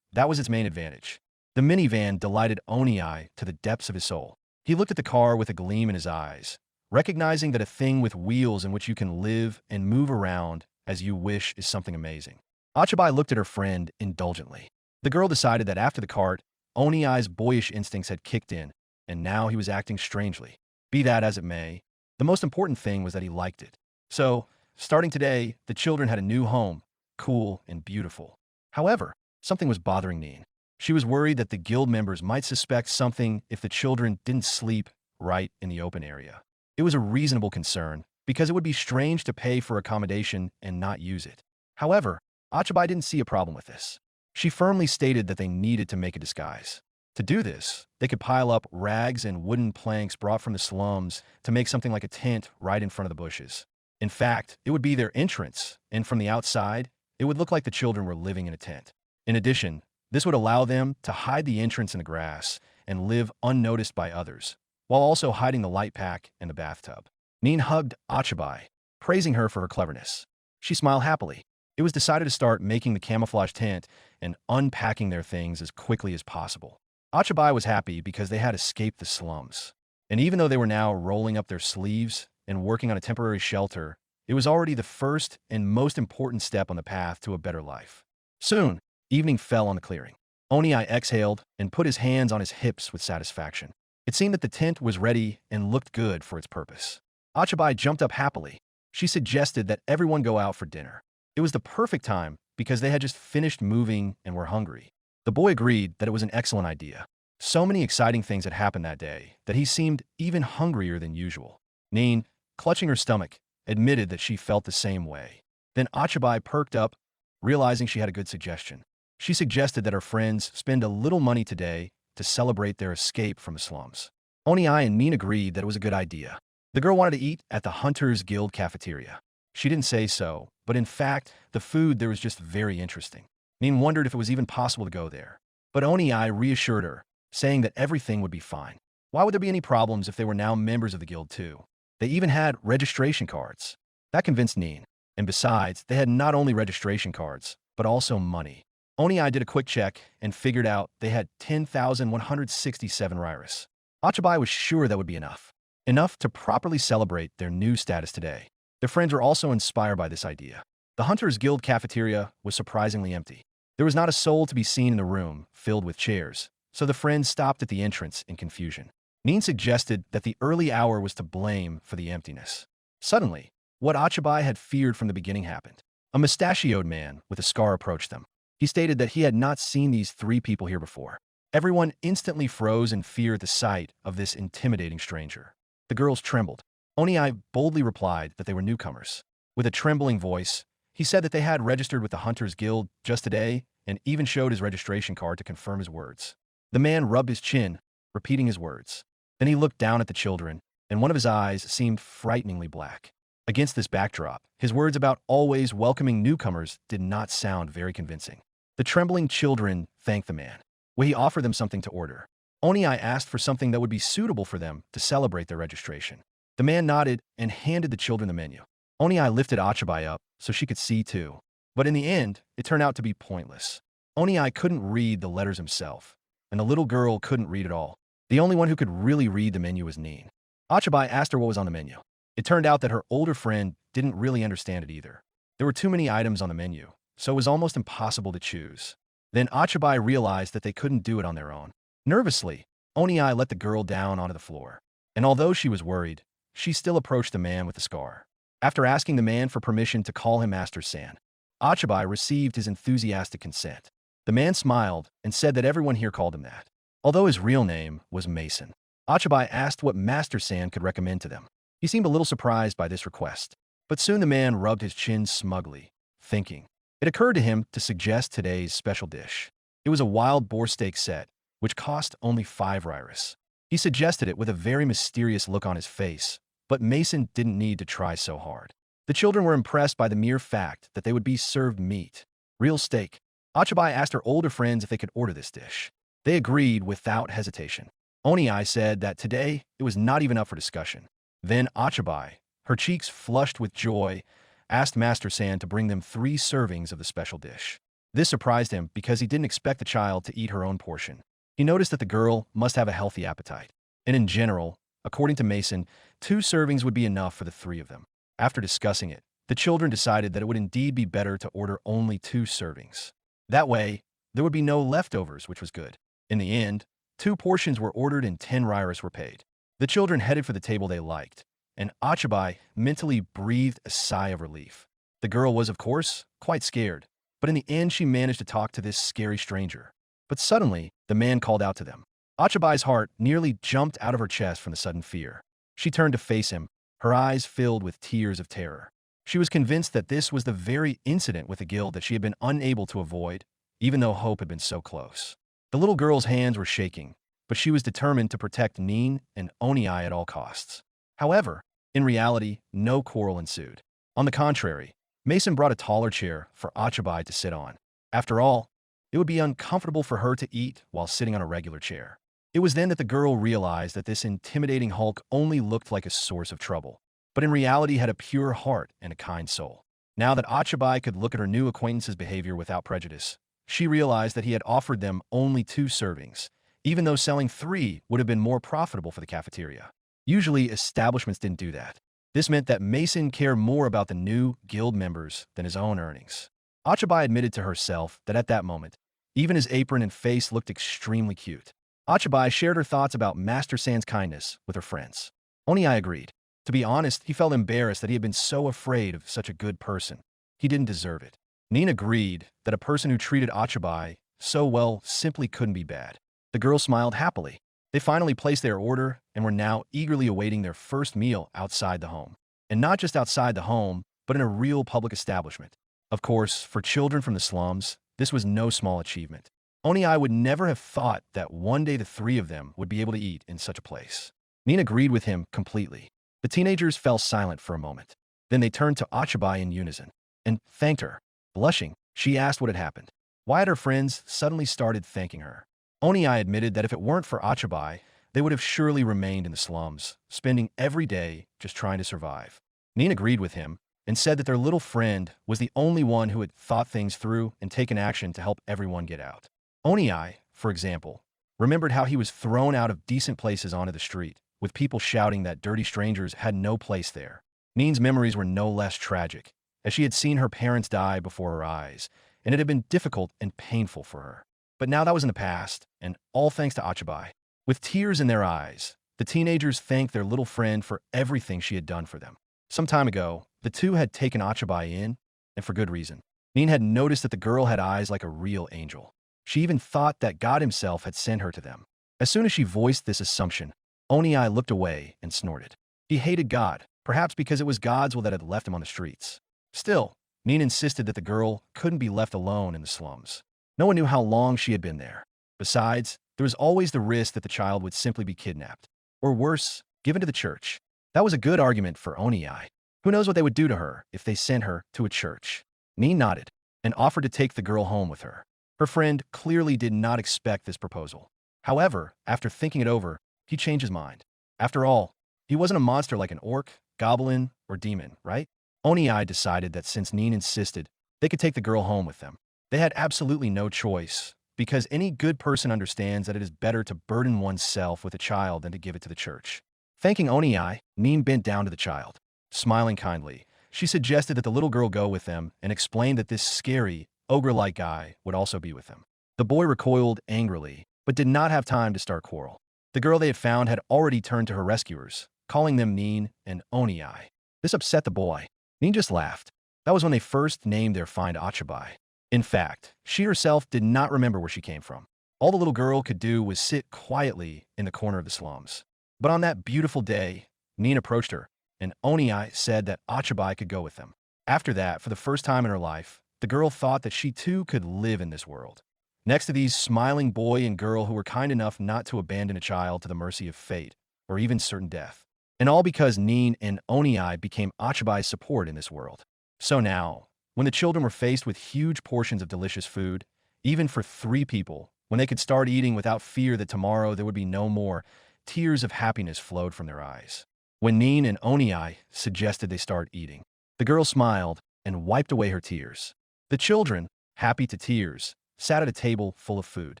that was its main advantage. The minivan delighted Onii to the depths of his soul. He looked at the car with a gleam in his eyes, recognizing that a thing with wheels in which you can live and move around as you wish is something amazing. Ochibi looked at her friend indulgently. The girl decided that after the cart, Onii's boyish instincts had kicked in, and now he was acting strangely. Be that as it may, the most important thing was that he liked it. So, starting today, the children had a new home, cool and beautiful. However, something was bothering Nin. She was worried that the guild members might suspect something if the children didn't sleep right in the open area. It was a reasonable concern, because it would be strange to pay for accommodation and not use it. However, Ochibi didn't see a problem with this. She firmly stated that they needed to make a disguise. To do this, they could pile up rags and wooden planks brought from the slums to make something like a tent right in front of the bushes. In fact, it would be their entrance, and from the outside, it would look like the children were living in a tent. In addition, this would allow them to hide the entrance in the grass and live unnoticed by others, while also hiding the light pack and the bathtub. Nin hugged Ochibi, praising her for her cleverness. She smiled happily. It was decided to start making the camouflage tent and unpacking their things as quickly as possible. Ochibi was happy because they had escaped the slums. And even though they were now rolling up their sleeves and working on a temporary shelter, it was already the first and most important step on the path to a better life. Soon, evening fell on the clearing. Onii exhaled and put his hands on his hips with satisfaction. It seemed that the tent was ready and looked good for its purpose. Ochibi jumped up happily. She suggested that everyone go out for dinner. It was the perfect time because they had just finished moving and were hungry. The boy agreed that it was an excellent idea. So many exciting things had happened that day that he seemed even hungrier than usual. Nin, clutching her stomach, admitted that she felt the same way. Then Ochibi perked up, realizing she had a good suggestion. She suggested that her friends spend a little money today to celebrate their escape from the slums. Onii and Nin agreed that it was a good idea. The girl wanted to eat at the Hunters Guild cafeteria. She didn't say so, but in fact, the food there was just very interesting. Nin wondered if it was even possible to go there. But Onii reassured her, saying that everything would be fine. Why would there be any problems if they were now members of the guild too? They even had registration cards. That convinced Nin. And besides, they had not only registration cards, but also money. Onii did a quick check and figured out they had 10,167 Ryris. Ochibi was sure that would be enough. Enough to properly celebrate their new status today. Their friends were also inspired by this idea. The Hunters Guild cafeteria was surprisingly empty. There was not a soul to be seen in the room, filled with chairs, so the friends stopped at the entrance in confusion. Nin suggested that the early hour was to blame for the emptiness. Suddenly, what Ochibi had feared from the beginning happened. A mustachioed man with a scar approached them. He stated that he had not seen these three people here before. Everyone instantly froze in fear at the sight of this intimidating stranger. The girls trembled. Onii boldly replied that they were newcomers. With a trembling voice, he said that they had registered with the Hunters Guild just today and even showed his registration card to confirm his words. The man rubbed his chin, repeating his words. Then he looked down at the children, and one of his eyes seemed frighteningly black. Against this backdrop, his words about always welcoming newcomers did not sound very convincing. The trembling children thanked the man. Will he offer them something to order? Onii asked for something that would be suitable for them to celebrate their registration. The man nodded and handed the children the menu. Oniai lifted Ochibi up so she could see too. But in the end, it turned out to be pointless. Oniai couldn't read the letters himself, and the little girl couldn't read at all. The only one who could really read the menu was Nin. Ochibi asked her what was on the menu. It turned out that her older friend didn't really understand it either. There were too many items on the menu, so it was almost impossible to choose. Then Ochibi realized that they couldn't do it on their own. Nervously, Oniai let the girl down onto the floor. And although she was worried, she still approached the man with the scar. After asking the man for permission to call him Master San, Ochibi received his enthusiastic consent. The man smiled and said that everyone here called him that. Although his real name was Mason, Ochibi asked what Master San could recommend to them. He seemed a little surprised by this request, but soon the man rubbed his chin smugly, thinking. It occurred to him to suggest today's special dish. It was a wild boar steak set, which cost only 5 riras. He suggested it with a very mysterious look on his face, but Mason didn't need to try so hard. The children were impressed by the mere fact that they would be served meat, real steak. Ochibi asked her older friends if they could order this dish. They agreed without hesitation. Oniai said that today it was not even up for discussion. Then Ochibi, her cheeks flushed with joy, asked Master San to bring them 3 servings of the special dish. This surprised him because he didn't expect the child to eat her own portion. He noticed that the girl must have a healthy appetite. And in general, according to Mason, 2 servings would be enough for the 3 of them. After discussing it, the children decided that it would indeed be better to order only 2 servings. That way, there would be no leftovers, which was good. In the end, 2 portions were ordered and 10 riras were paid. The children headed for the table they liked, and Ochibi mentally breathed a sigh of relief. The girl was, of course, quite scared, but in the end she managed to talk to this scary stranger. But suddenly, the man called out to them. Ochibi's heart nearly jumped out of her chest from the sudden fear. She turned to face him, her eyes filled with tears of terror. She was convinced that this was the very incident with the guild that she had been unable to avoid, even though hope had been so close. The little girl's hands were shaking, but she was determined to protect Nin and Oniai at all costs. However, in reality, no quarrel ensued. On the contrary, Mason brought a taller chair for Ochibi to sit on. After all, it would be uncomfortable for her to eat while sitting on a regular chair. It was then that the girl realized that this intimidating hulk only looked like a source of trouble, but in reality had a pure heart and a kind soul. Now that Ochibi could look at her new acquaintance's behavior without prejudice, she realized that he had offered them only 2 servings, even though selling 3 would have been more profitable for the cafeteria. Usually, establishments didn't do that. This meant that Mason cared more about the new guild members than his own earnings. Ochibi admitted to herself that at that moment, even his apron and face looked extremely cute. Ochibi shared her thoughts about Master San's kindness with her friends. Oniai agreed. To be honest, he felt embarrassed that he had been so afraid of such a good person. He didn't deserve it. Nin agreed that a person who treated Ochibi so well simply couldn't be bad. The girl smiled happily. They finally placed their order and were now eagerly awaiting their first meal outside the home. And not just outside the home, but in a real public establishment. Of course, for children from the slums, this was no small achievement. Oniai would never have thought that one day the 3 of them would be able to eat in such a place. Nin agreed with him completely. The teenagers fell silent for a moment. Then they turned to Ochibi in unison and thanked her. Blushing, she asked what had happened. Why had her friends suddenly started thanking her? Oniai admitted that if it weren't for Ochibi, they would have surely remained in the slums, spending every day just trying to survive. Nin agreed with him and said that their little friend was the only one who had thought things through and taken action to help everyone get out. Oniai, for example, remembered how he was thrown out of decent places onto the street, with people shouting that dirty strangers had no place there. Nin's memories were no less tragic, as she had seen her parents die before her eyes, and it had been difficult and painful for her. But now that was in the past, and all thanks to Ochibi. With tears in their eyes, the teenagers thanked their little friend for everything she had done for them. Some time ago, the 2 had taken Ochibi in, and for good reason. Nin had noticed that the girl had eyes like a real angel. She even thought that God himself had sent her to them. As soon as she voiced this assumption, Oniai looked away and snorted. He hated God, perhaps because it was God's will that had left him on the streets. Still, Nin insisted that the girl couldn't be left alone in the slums. No one knew how long she had been there. Besides, there was always the risk that the child would simply be kidnapped, or worse, given to the church. That was a good argument for Oniai. Who knows what they would do to her if they sent her to a church? Nin nodded and offered to take the girl home with her. Her friend clearly did not expect this proposal. However, after thinking it over, he changed his mind. After all, he wasn't a monster like an orc, goblin, or demon, right? Onii decided that since Nin insisted, they could take the girl home with them. They had absolutely no choice, because any good person understands that it is better to burden oneself with a child than to give it to the church. Thanking Onii, Nin bent down to the child. Smiling kindly, she suggested that the little girl go with them and explained that this scary, ogre-like guy would also be with them. The boy recoiled angrily, but did not have time to start quarrel. The girl they had found had already turned to her rescuers, calling them Nin and Onii. This upset the boy. Nin just laughed. That was when they first named their find Ochibi. In fact, she herself did not remember where she came from. All the little girl could do was sit quietly in the corner of the slums. But on that beautiful day, Nin approached her, and Onii said that Ochibi could go with them. After that, for the first time in her life, the girl thought that she too could live in this world. Next to these smiling boy and girl who were kind enough not to abandon a child to the mercy of fate, or even certain death. And all because Nin and Onii became Ochibi's support in this world. So now, when the children were faced with huge portions of delicious food, even for 3 people, when they could start eating without fear that tomorrow there would be no more, tears of happiness flowed from their eyes. When Nin and Onii suggested they start eating, the girl smiled and wiped away her tears. The children, happy to tears, sat at a table full of food.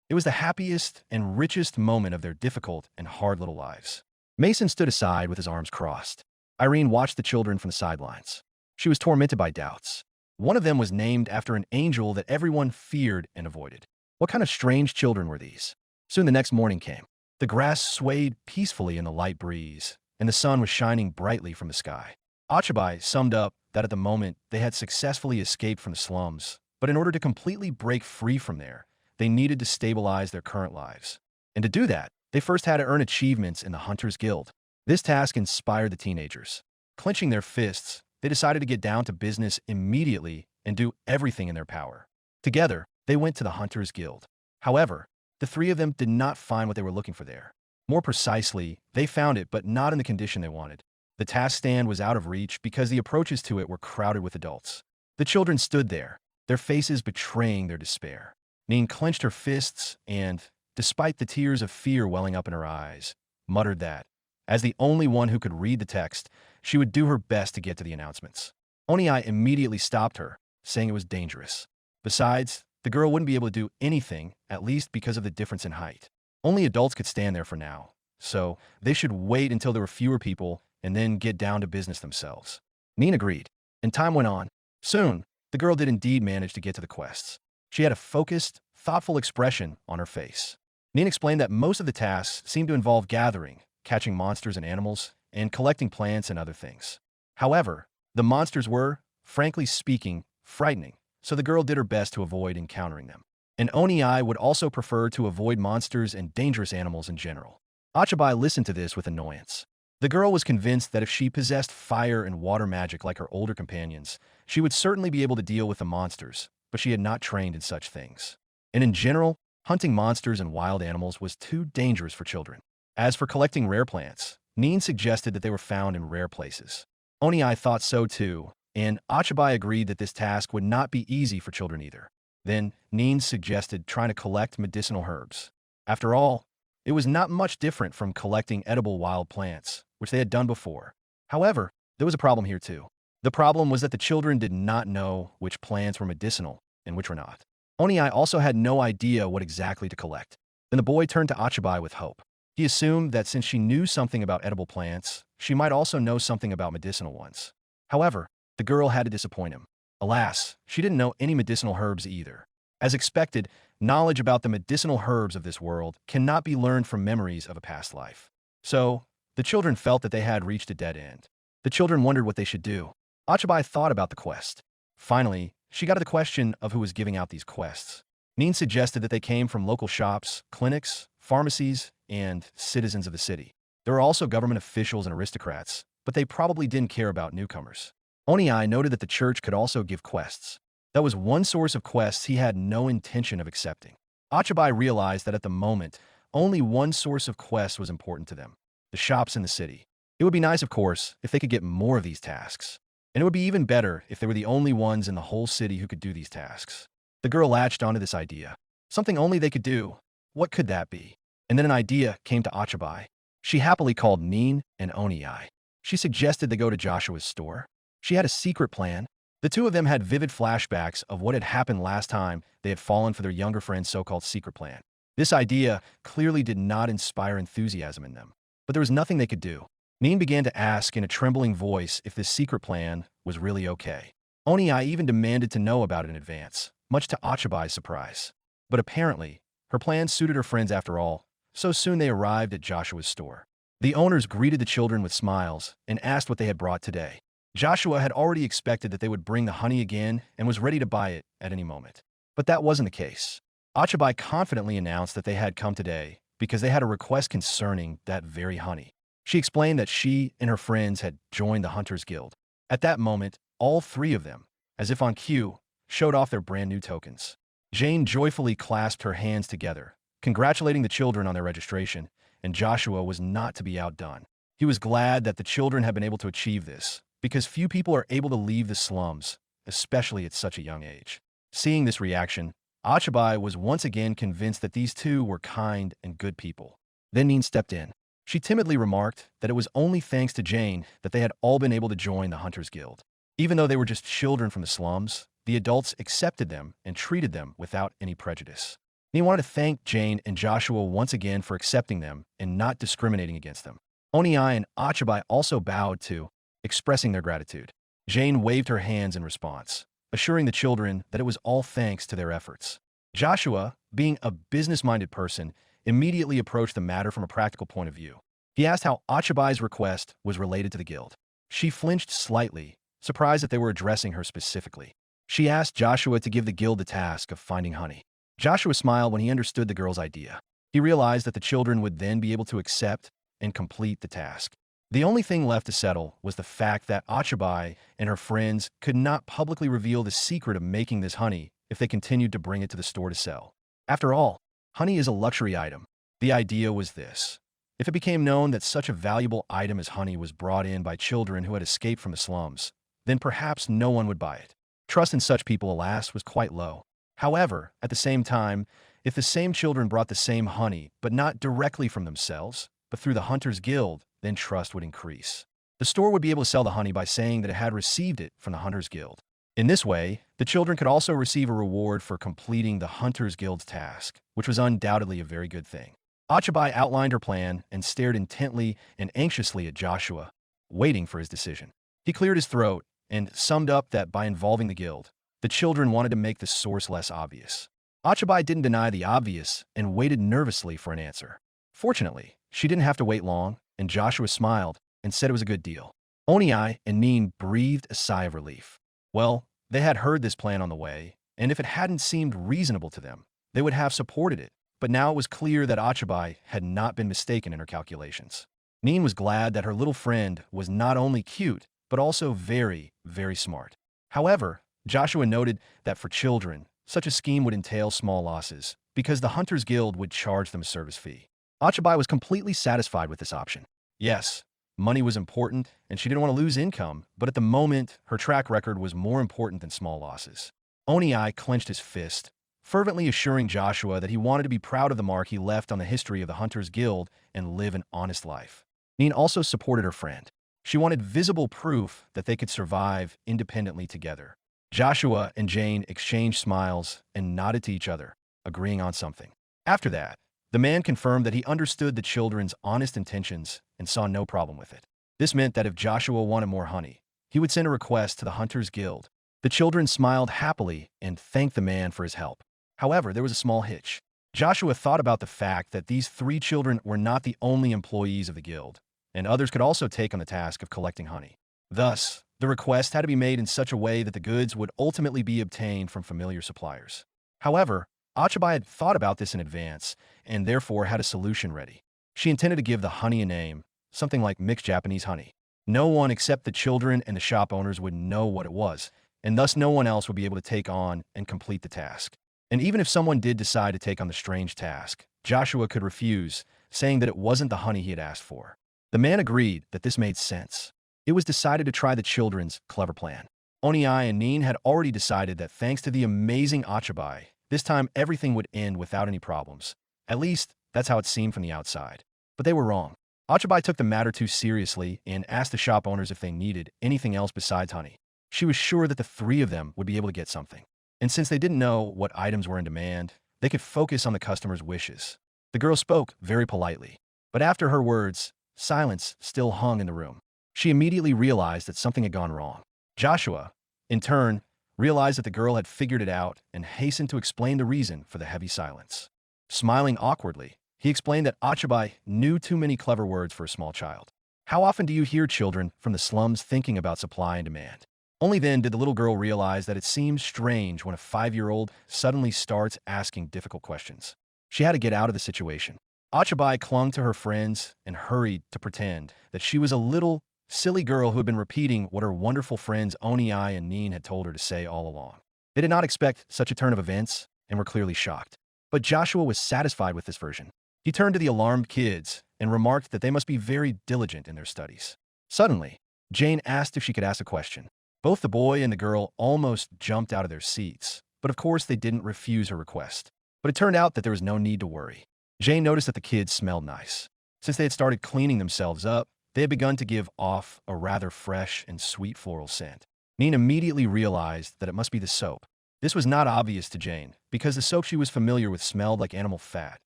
It was the happiest and richest moment of their difficult and hard little lives. Mason stood aside with his arms crossed. Irene watched the children from the sidelines. She was tormented by doubts. One of them was named after an angel that everyone feared and avoided. What kind of strange children were these? Soon the next morning came. The grass swayed peacefully in the light breeze, and the sun was shining brightly from the sky. Ochibi summed up that at the moment they had successfully escaped from the slums, but in order to completely break free from there, they needed to stabilize their current lives. And to do that, they first had to earn achievements in the Hunters Guild. This task inspired the teenagers. Clenching their fists, they decided to get down to business immediately and do everything in their power. Together, they went to the Hunters Guild. However, the 3 of them did not find what they were looking for there. More precisely, they found it, but not in the condition they wanted. The task stand was out of reach because the approaches to it were crowded with adults. The children stood there, their faces betraying their despair. Nin clenched her fists and, despite the tears of fear welling up in her eyes, muttered that, as the only one who could read the text, she would do her best to get to the announcements. Onii immediately stopped her, saying it was dangerous. Besides, the girl wouldn't be able to do anything, at least because of the difference in height. Only adults could stand there for now, so they should wait until there were fewer people and then get down to business themselves. Nin agreed, and time went on. Soon, the girl did indeed manage to get to the quests. She had a focused, thoughtful expression on her face. Nin explained that most of the tasks seemed to involve gathering, catching monsters and animals, and collecting plants and other things. However, the monsters were, frankly speaking, frightening, so the girl did her best to avoid encountering them. And Onii would also prefer to avoid monsters and dangerous animals in general. Ochibi listened to this with annoyance. The girl was convinced that if she possessed fire and water magic like her older companions, she would certainly be able to deal with the monsters, but she had not trained in such things. And in general, hunting monsters and wild animals was too dangerous for children. As for collecting rare plants, Nin suggested that they were found in rare places. Onii thought so too, and Ochibi agreed that this task would not be easy for children either. Then, Nin suggested trying to collect medicinal herbs. After all, it was not much different from collecting edible wild plants, which they had done before. However, there was a problem here too. The problem was that the children did not know which plants were medicinal and which were not. Onii also had no idea what exactly to collect. Then the boy turned to Ochibi with hope. He assumed that since she knew something about edible plants, she might also know something about medicinal ones. However, the girl had to disappoint him. Alas, she didn't know any medicinal herbs either. As expected, knowledge about the medicinal herbs of this world cannot be learned from memories of a past life. So, the children felt that they had reached a dead end. The children wondered what they should do. Ochibi thought about the quest. Finally, she got to the question of who was giving out these quests. Nin suggested that they came from local shops, clinics, pharmacies, and citizens of the city. There were also government officials and aristocrats, but they probably didn't care about newcomers. Onii noted that the church could also give quests. That was one source of quests he had no intention of accepting. Ochibi realized that at the moment, only one source of quests was important to them: the shops in the city. It would be nice, of course, if they could get more of these tasks. And it would be even better if they were the only ones in the whole city who could do these tasks. The girl latched onto this idea. Something only they could do. What could that be? And then an idea came to Ochibi. She happily called Nin and Onii. She suggested they go to Joshua's store. She had a secret plan. The two of them had vivid flashbacks of what had happened last time they had fallen for their younger friend's so-called secret plan. This idea clearly did not inspire enthusiasm in them, but there was nothing they could do. Nin began to ask in a trembling voice if this secret plan was really okay. Oniai even demanded to know about it in advance, much to Ochibi's surprise. But apparently, her plan suited her friends after all, so soon they arrived at Joshua's store. The owners greeted the children with smiles and asked what they had brought today. Joshua had already expected that they would bring the honey again and was ready to buy it at any moment. But that wasn't the case. Ochibi confidently announced that they had come today because they had a request concerning that very honey. She explained that she and her friends had joined the Hunters Guild. At that moment, all three of them, as if on cue, showed off their brand new tokens. Jane joyfully clasped her hands together, congratulating the children on their registration, and Joshua was not to be outdone. He was glad that the children had been able to achieve this, because few people are able to leave the slums, especially at such a young age. Seeing this reaction, Ochibi was once again convinced that these two were kind and good people. Then Nin stepped in. She timidly remarked that it was only thanks to Jane that they had all been able to join the Hunters Guild. Even though they were just children from the slums, the adults accepted them and treated them without any prejudice. Nin wanted to thank Jane and Joshua once again for accepting them and not discriminating against them. Oniai and Ochibi also bowed too, expressing their gratitude. Jane waved her hands in response, assuring the children that it was all thanks to their efforts. Joshua, being a business-minded person, immediately approached the matter from a practical point of view. He asked how Ochibi's request was related to the guild. She flinched slightly, surprised that they were addressing her specifically. She asked Joshua to give the guild the task of finding honey. Joshua smiled when he understood the girl's idea. He realized that the children would then be able to accept and complete the task. The only thing left to settle was the fact that Ochibi and her friends could not publicly reveal the secret of making this honey if they continued to bring it to the store to sell. After all, honey is a luxury item. The idea was this. If it became known that such a valuable item as honey was brought in by children who had escaped from the slums, then perhaps no one would buy it. Trust in such people, alas, was quite low. However, at the same time, if the same children brought the same honey, but not directly from themselves, but through the Hunters Guild, then trust would increase. The store would be able to sell the honey by saying that it had received it from the Hunters Guild. In this way, the children could also receive a reward for completing the Hunters Guild's task, which was undoubtedly a very good thing. Ochibi outlined her plan and stared intently and anxiously at Joshua, waiting for his decision. He cleared his throat and summed up that by involving the guild, the children wanted to make the source less obvious. Ochibi didn't deny the obvious and waited nervously for an answer. Fortunately, she didn't have to wait long, and Joshua smiled and said it was a good deal. Oniai and Nin breathed a sigh of relief. Well, they had heard this plan on the way, and if it hadn't seemed reasonable to them, they would have supported it. But now it was clear that Ochibi had not been mistaken in her calculations. Nin was glad that her little friend was not only cute, but also very, very smart. However, Joshua noted that for children, such a scheme would entail small losses, because the Hunters Guild would charge them a service fee. Ochibi was completely satisfied with this option. Yes, money was important, and she didn't want to lose income, but at the moment, her track record was more important than small losses. Oniai clenched his fist, fervently assuring Joshua that he wanted to be proud of the mark he left on the history of the Hunters Guild and live an honest life. Nin also supported her friend. She wanted visible proof that they could survive independently together. Joshua and Jane exchanged smiles and nodded to each other, agreeing on something. After that, the man confirmed that he understood the children's honest intentions and saw no problem with it. This meant that if Joshua wanted more honey, he would send a request to the Hunters Guild. The children smiled happily and thanked the man for his help. However, there was a small hitch. Joshua thought about the fact that these three children were not the only employees of the guild, and others could also take on the task of collecting honey. Thus, the request had to be made in such a way that the goods would ultimately be obtained from familiar suppliers. However, Ochibi had thought about this in advance, and therefore had a solution ready. She intended to give the honey a name, something like mixed Japanese honey. No one except the children and the shop owners would know what it was, and thus no one else would be able to take on and complete the task. And even if someone did decide to take on the strange task, Joshua could refuse, saying that it wasn't the honey he had asked for. The man agreed that this made sense. It was decided to try the children's clever plan. Oniai and Nin had already decided that thanks to the amazing Ochibi, this time everything would end without any problems. At least, that's how it seemed from the outside. But they were wrong. Ochibi took the matter too seriously and asked the shop owners if they needed anything else besides honey. She was sure that the three of them would be able to get something. And since they didn't know what items were in demand, they could focus on the customer's wishes. The girl spoke very politely, but after her words, silence still hung in the room. She immediately realized that something had gone wrong. Joshua, in turn, realized that the girl had figured it out and hastened to explain the reason for the heavy silence. Smiling awkwardly, he explained that Ochibi knew too many clever words for a small child. How often do you hear children from the slums thinking about supply and demand? Only then did the little girl realize that it seems strange when a 5-year-old suddenly starts asking difficult questions. She had to get out of the situation. Ochibi clung to her friends and hurried to pretend that she was a little, silly girl who had been repeating what her wonderful friends Oniai and Neen had told her to say all along. They did not expect such a turn of events and were clearly shocked. But Joshua was satisfied with this version. He turned to the alarmed kids and remarked that they must be very diligent in their studies. Suddenly, Jane asked if she could ask a question. Both the boy and the girl almost jumped out of their seats, but of course they didn't refuse her request. But it turned out that there was no need to worry. Jane noticed that the kids smelled nice. Since they had started cleaning themselves up, they had begun to give off a rather fresh and sweet floral scent. Neen immediately realized that it must be the soap. This was not obvious to Jane, because the soap she was familiar with smelled like animal fat,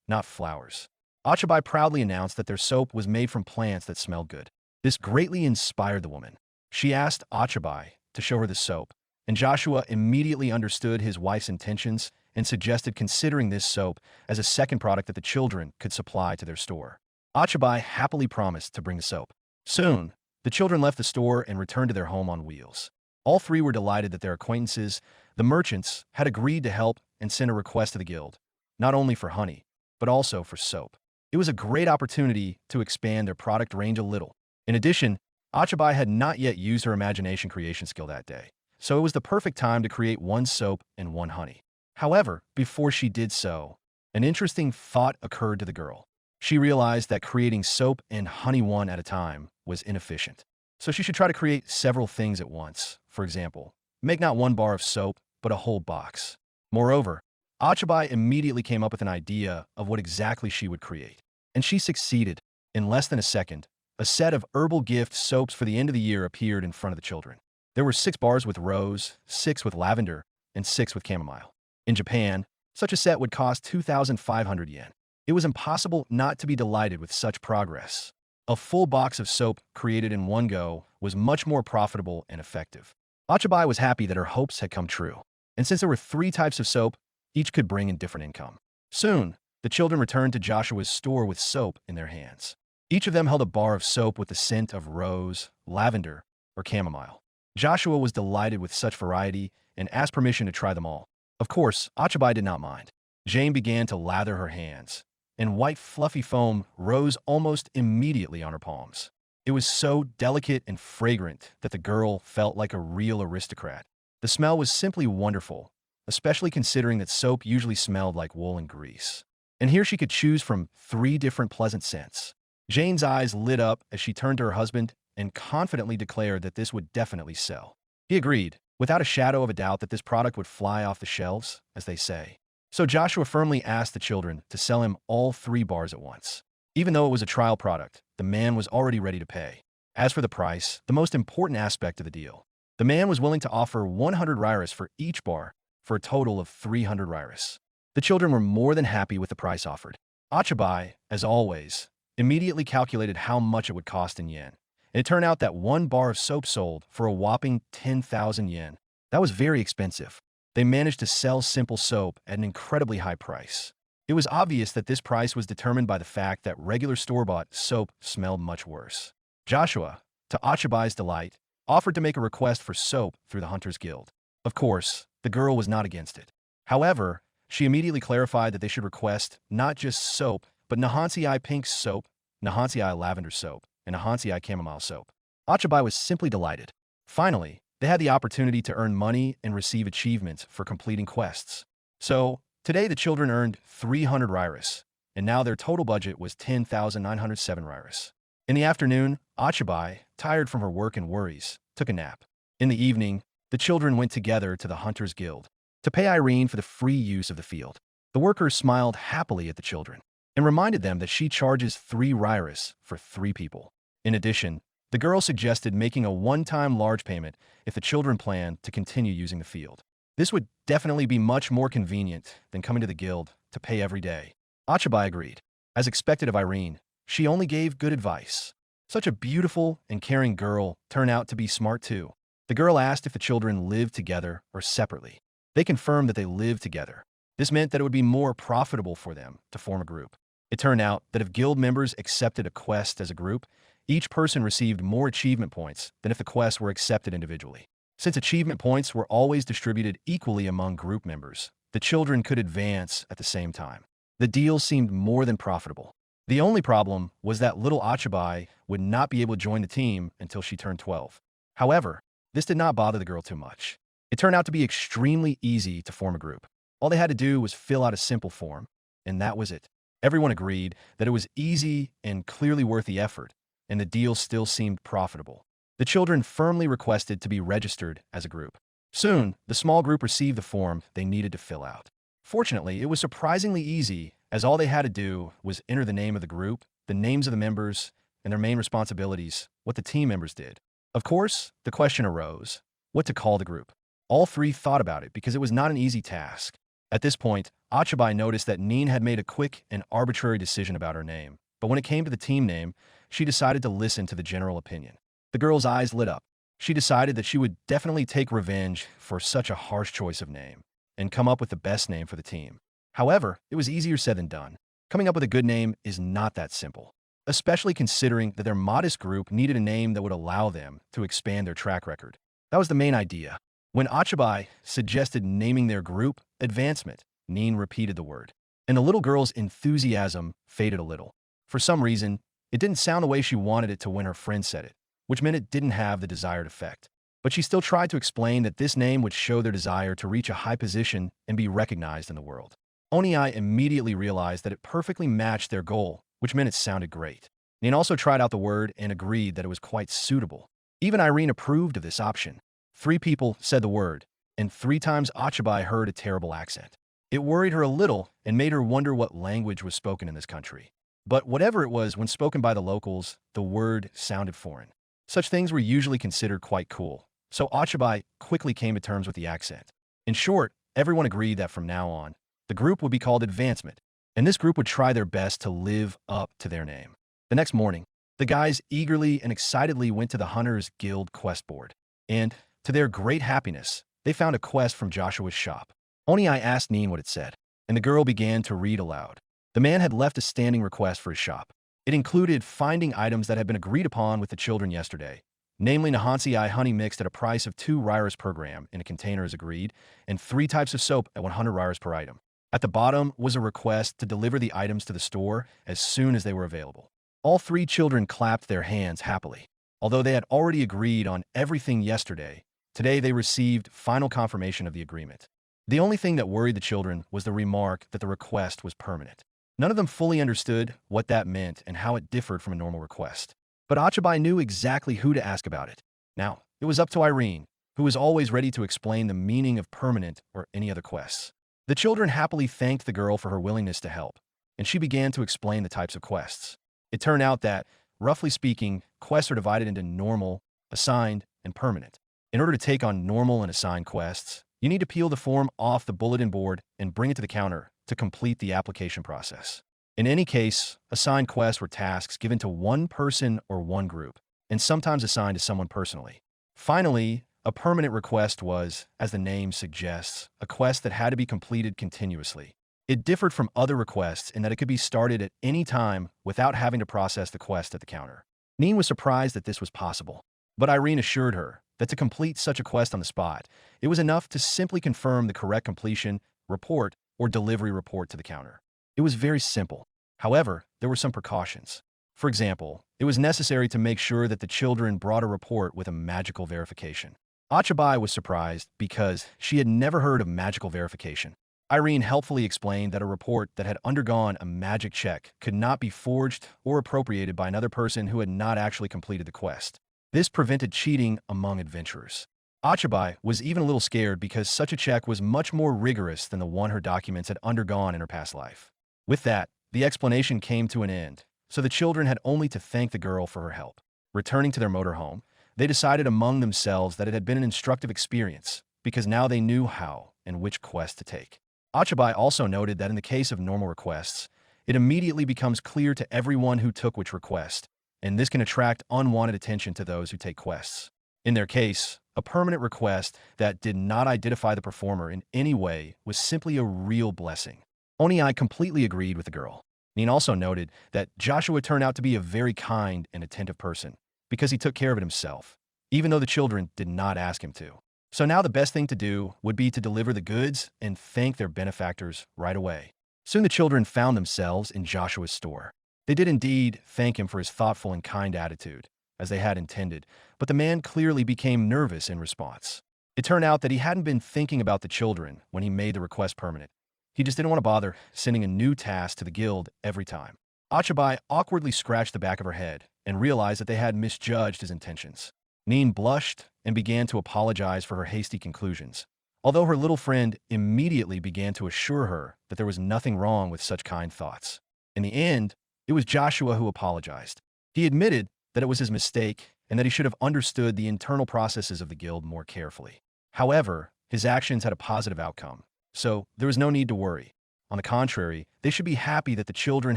not flowers. Ochibi proudly announced that their soap was made from plants that smelled good. This greatly inspired the woman. She asked Ochibi to show her the soap, and Joshua immediately understood his wife's intentions and suggested considering this soap as a second product that the children could supply to their store. Ochibi happily promised to bring the soap. Soon, the children left the store and returned to their home on wheels. All three were delighted that their acquaintances, the merchants, had agreed to help and send a request to the guild, not only for honey, but also for soap. It was a great opportunity to expand their product range a little. In addition, Ochibi had not yet used her imagination creation skill that day, so it was the perfect time to create one soap and one honey. However, before she did so, an interesting thought occurred to the girl. She realized that creating soap and honey one at a time was inefficient. So she should try to create several things at once. For example, make not one bar of soap, but a whole box. Moreover, Ochibi immediately came up with an idea of what exactly she would create. And she succeeded. In less than a second, a set of herbal gift soaps for the end of the year appeared in front of the children. There were 6 bars with rose, 6 with lavender, and 6 with chamomile. In Japan, such a set would cost 2,500 yen. It was impossible not to be delighted with such progress. A full box of soap created in one go was much more profitable and effective. Ochibi was happy that her hopes had come true. And since there were 3 types of soap, each could bring in different income. Soon, the children returned to Joshua's store with soap in their hands. Each of them held a bar of soap with the scent of rose, lavender, or chamomile. Joshua was delighted with such variety and asked permission to try them all. Of course, Ochibi did not mind. Jane began to lather her hands, and white fluffy foam rose almost immediately on her palms. It was so delicate and fragrant that the girl felt like a real aristocrat. The smell was simply wonderful, especially considering that soap usually smelled like wool and grease. And here she could choose from 3 different pleasant scents. Jane's eyes lit up as she turned to her husband and confidently declared that this would definitely sell. He agreed, without a shadow of a doubt, that this product would fly off the shelves, as they say. So Joshua firmly asked the children to sell him all 3 bars at once. Even though it was a trial product, the man was already ready to pay. As for the price, the most important aspect of the deal, the man was willing to offer 100 rairas for each bar, for a total of 300 rairas. The children were more than happy with the price offered. Ochibi, as always, immediately calculated how much it would cost in yen. And it turned out that 1 bar of soap sold for a whopping 10,000 yen. That was very expensive. They managed to sell simple soap at an incredibly high price. It was obvious that this price was determined by the fact that regular store-bought soap smelled much worse. Joshua, to Ochibi's delight, offered to make a request for soap through the Hunters Guild. Of course, the girl was not against it. However, she immediately clarified that they should request not just soap, but Nahansei pink soap, Nahansei lavender soap, and Nahansei chamomile soap. Ochibi was simply delighted. Finally, they had the opportunity to earn money and receive achievements for completing quests. So, today the children earned 300 rairas, and now their total budget was 10,907 rairas. In the afternoon, Ochibi, tired from her work and worries, took a nap. In the evening, the children went together to the Hunters Guild to pay Irene for the free use of the field. The workers smiled happily at the children. and reminded them that she charges 3 rairas for 3 people. In addition, the girl suggested making a one-time large payment if the children plan to continue using the field. This would definitely be much more convenient than coming to the guild to pay every day. Ochibi agreed. As expected of Irene, she only gave good advice. Such a beautiful and caring girl turned out to be smart too. The girl asked if the children lived together or separately. They confirmed that they lived together. This meant that it would be more profitable for them to form a group. It turned out that if guild members accepted a quest as a group, each person received more achievement points than if the quests were accepted individually. Since achievement points were always distributed equally among group members, the children could advance at the same time. The deal seemed more than profitable. The only problem was that little Ochibi would not be able to join the team until she turned 12. However, this did not bother the girl too much. It turned out to be extremely easy to form a group. All they had to do was fill out a simple form, and that was it. Everyone agreed that it was easy and clearly worth the effort, and the deal still seemed profitable. The children firmly requested to be registered as a group. Soon, the small group received the form they needed to fill out. Fortunately, it was surprisingly easy, as all they had to do was enter the name of the group, the names of the members, and their main responsibilities, what the team members did. Of course, the question arose, what to call the group. All 3 thought about it because it was not an easy task. At this point, Ochibi noticed that Nin had made a quick and arbitrary decision about her name, but when it came to the team name, she decided to listen to the general opinion. The girl's eyes lit up. She decided that she would definitely take revenge for such a harsh choice of name and come up with the best name for the team. However, it was easier said than done. Coming up with a good name is not that simple, especially considering that their modest group needed a name that would allow them to expand their track record. That was the main idea. When Ochibi suggested naming their group Advancement, Nin repeated the word, and the little girl's enthusiasm faded a little. For some reason, it didn't sound the way she wanted it to when her friend said it, which meant it didn't have the desired effect. But she still tried to explain that this name would show their desire to reach a high position and be recognized in the world. Oniai immediately realized that it perfectly matched their goal, which meant it sounded great. Nin also tried out the word and agreed that it was quite suitable. Even Irene approved of this option. 3 people said the word, and 3 times Ochibi heard a terrible accent. It worried her a little and made her wonder what language was spoken in this country. But whatever it was, when spoken by the locals, the word sounded foreign. Such things were usually considered quite cool, so Ochibi quickly came to terms with the accent. In short, everyone agreed that from now on, the group would be called Advancement, and this group would try their best to live up to their name. The next morning, the guys eagerly and excitedly went to the Hunters Guild quest board, and, to their great happiness, they found a quest from Joshua's shop. Oniai asked Nin what it said, and the girl began to read aloud. The man had left a standing request for his shop. It included finding items that had been agreed upon with the children yesterday, namely Nahansei honey mixed at a price of 2 rairas per gram in a container as agreed, and 3 types of soap at 100 rairas per item. At the bottom was a request to deliver the items to the store as soon as they were available. All 3 children clapped their hands happily. Although they had already agreed on everything yesterday, today they received final confirmation of the agreement. The only thing that worried the children was the remark that the request was permanent. None of them fully understood what that meant and how it differed from a normal request. But Ochibi knew exactly who to ask about it. Now, it was up to Irene, who was always ready to explain the meaning of permanent or any other quests. The children happily thanked the girl for her willingness to help, and she began to explain the types of quests. It turned out that, roughly speaking, quests are divided into normal, assigned, and permanent. In order to take on normal and assigned quests, you need to peel the form off the bulletin board and bring it to the counter to complete the application process. In any case, assigned quests were tasks given to one person or one group, and sometimes assigned to someone personally. Finally, a permanent request was, as the name suggests, a quest that had to be completed continuously. It differed from other requests in that it could be started at any time without having to process the quest at the counter. Nin was surprised that this was possible, but Irene assured her that to complete such a quest on the spot, it was enough to simply confirm the correct completion, report, or delivery report to the counter. It was very simple. However, there were some precautions. For example, it was necessary to make sure that the children brought a report with a magical verification. Ochibi was surprised because she had never heard of magical verification. Irene helpfully explained that a report that had undergone a magic check could not be forged or appropriated by another person who had not actually completed the quest. This prevented cheating among adventurers. Ochibi was even a little scared because such a check was much more rigorous than the one her documents had undergone in her past life. With that, the explanation came to an end, so the children had only to thank the girl for her help. Returning to their motorhome, they decided among themselves that it had been an instructive experience, because now they knew how and which quest to take. Ochibi also noted that in the case of normal requests, it immediately becomes clear to everyone who took which request, and this can attract unwanted attention to those who take quests. In their case, a permanent request that did not identify the performer in any way was simply a real blessing. Oniai completely agreed with the girl. Nin also noted that Joshua turned out to be a very kind and attentive person, because he took care of it himself, even though the children did not ask him to. So now the best thing to do would be to deliver the goods and thank their benefactors right away. Soon the children found themselves in Joshua's store. They did indeed thank him for his thoughtful and kind attitude, as they had intended, but the man clearly became nervous in response. It turned out that he hadn't been thinking about the children when he made the request permanent. He just didn't want to bother sending a new task to the guild every time. Ochibi awkwardly scratched the back of her head and realized that they had misjudged his intentions. Nin blushed and began to apologize for her hasty conclusions, although her little friend immediately began to assure her that there was nothing wrong with such kind thoughts. In the end, it was Joshua who apologized. He admitted that it was his mistake and that he should have understood the internal processes of the guild more carefully. However, his actions had a positive outcome, so there was no need to worry. On the contrary, they should be happy that the children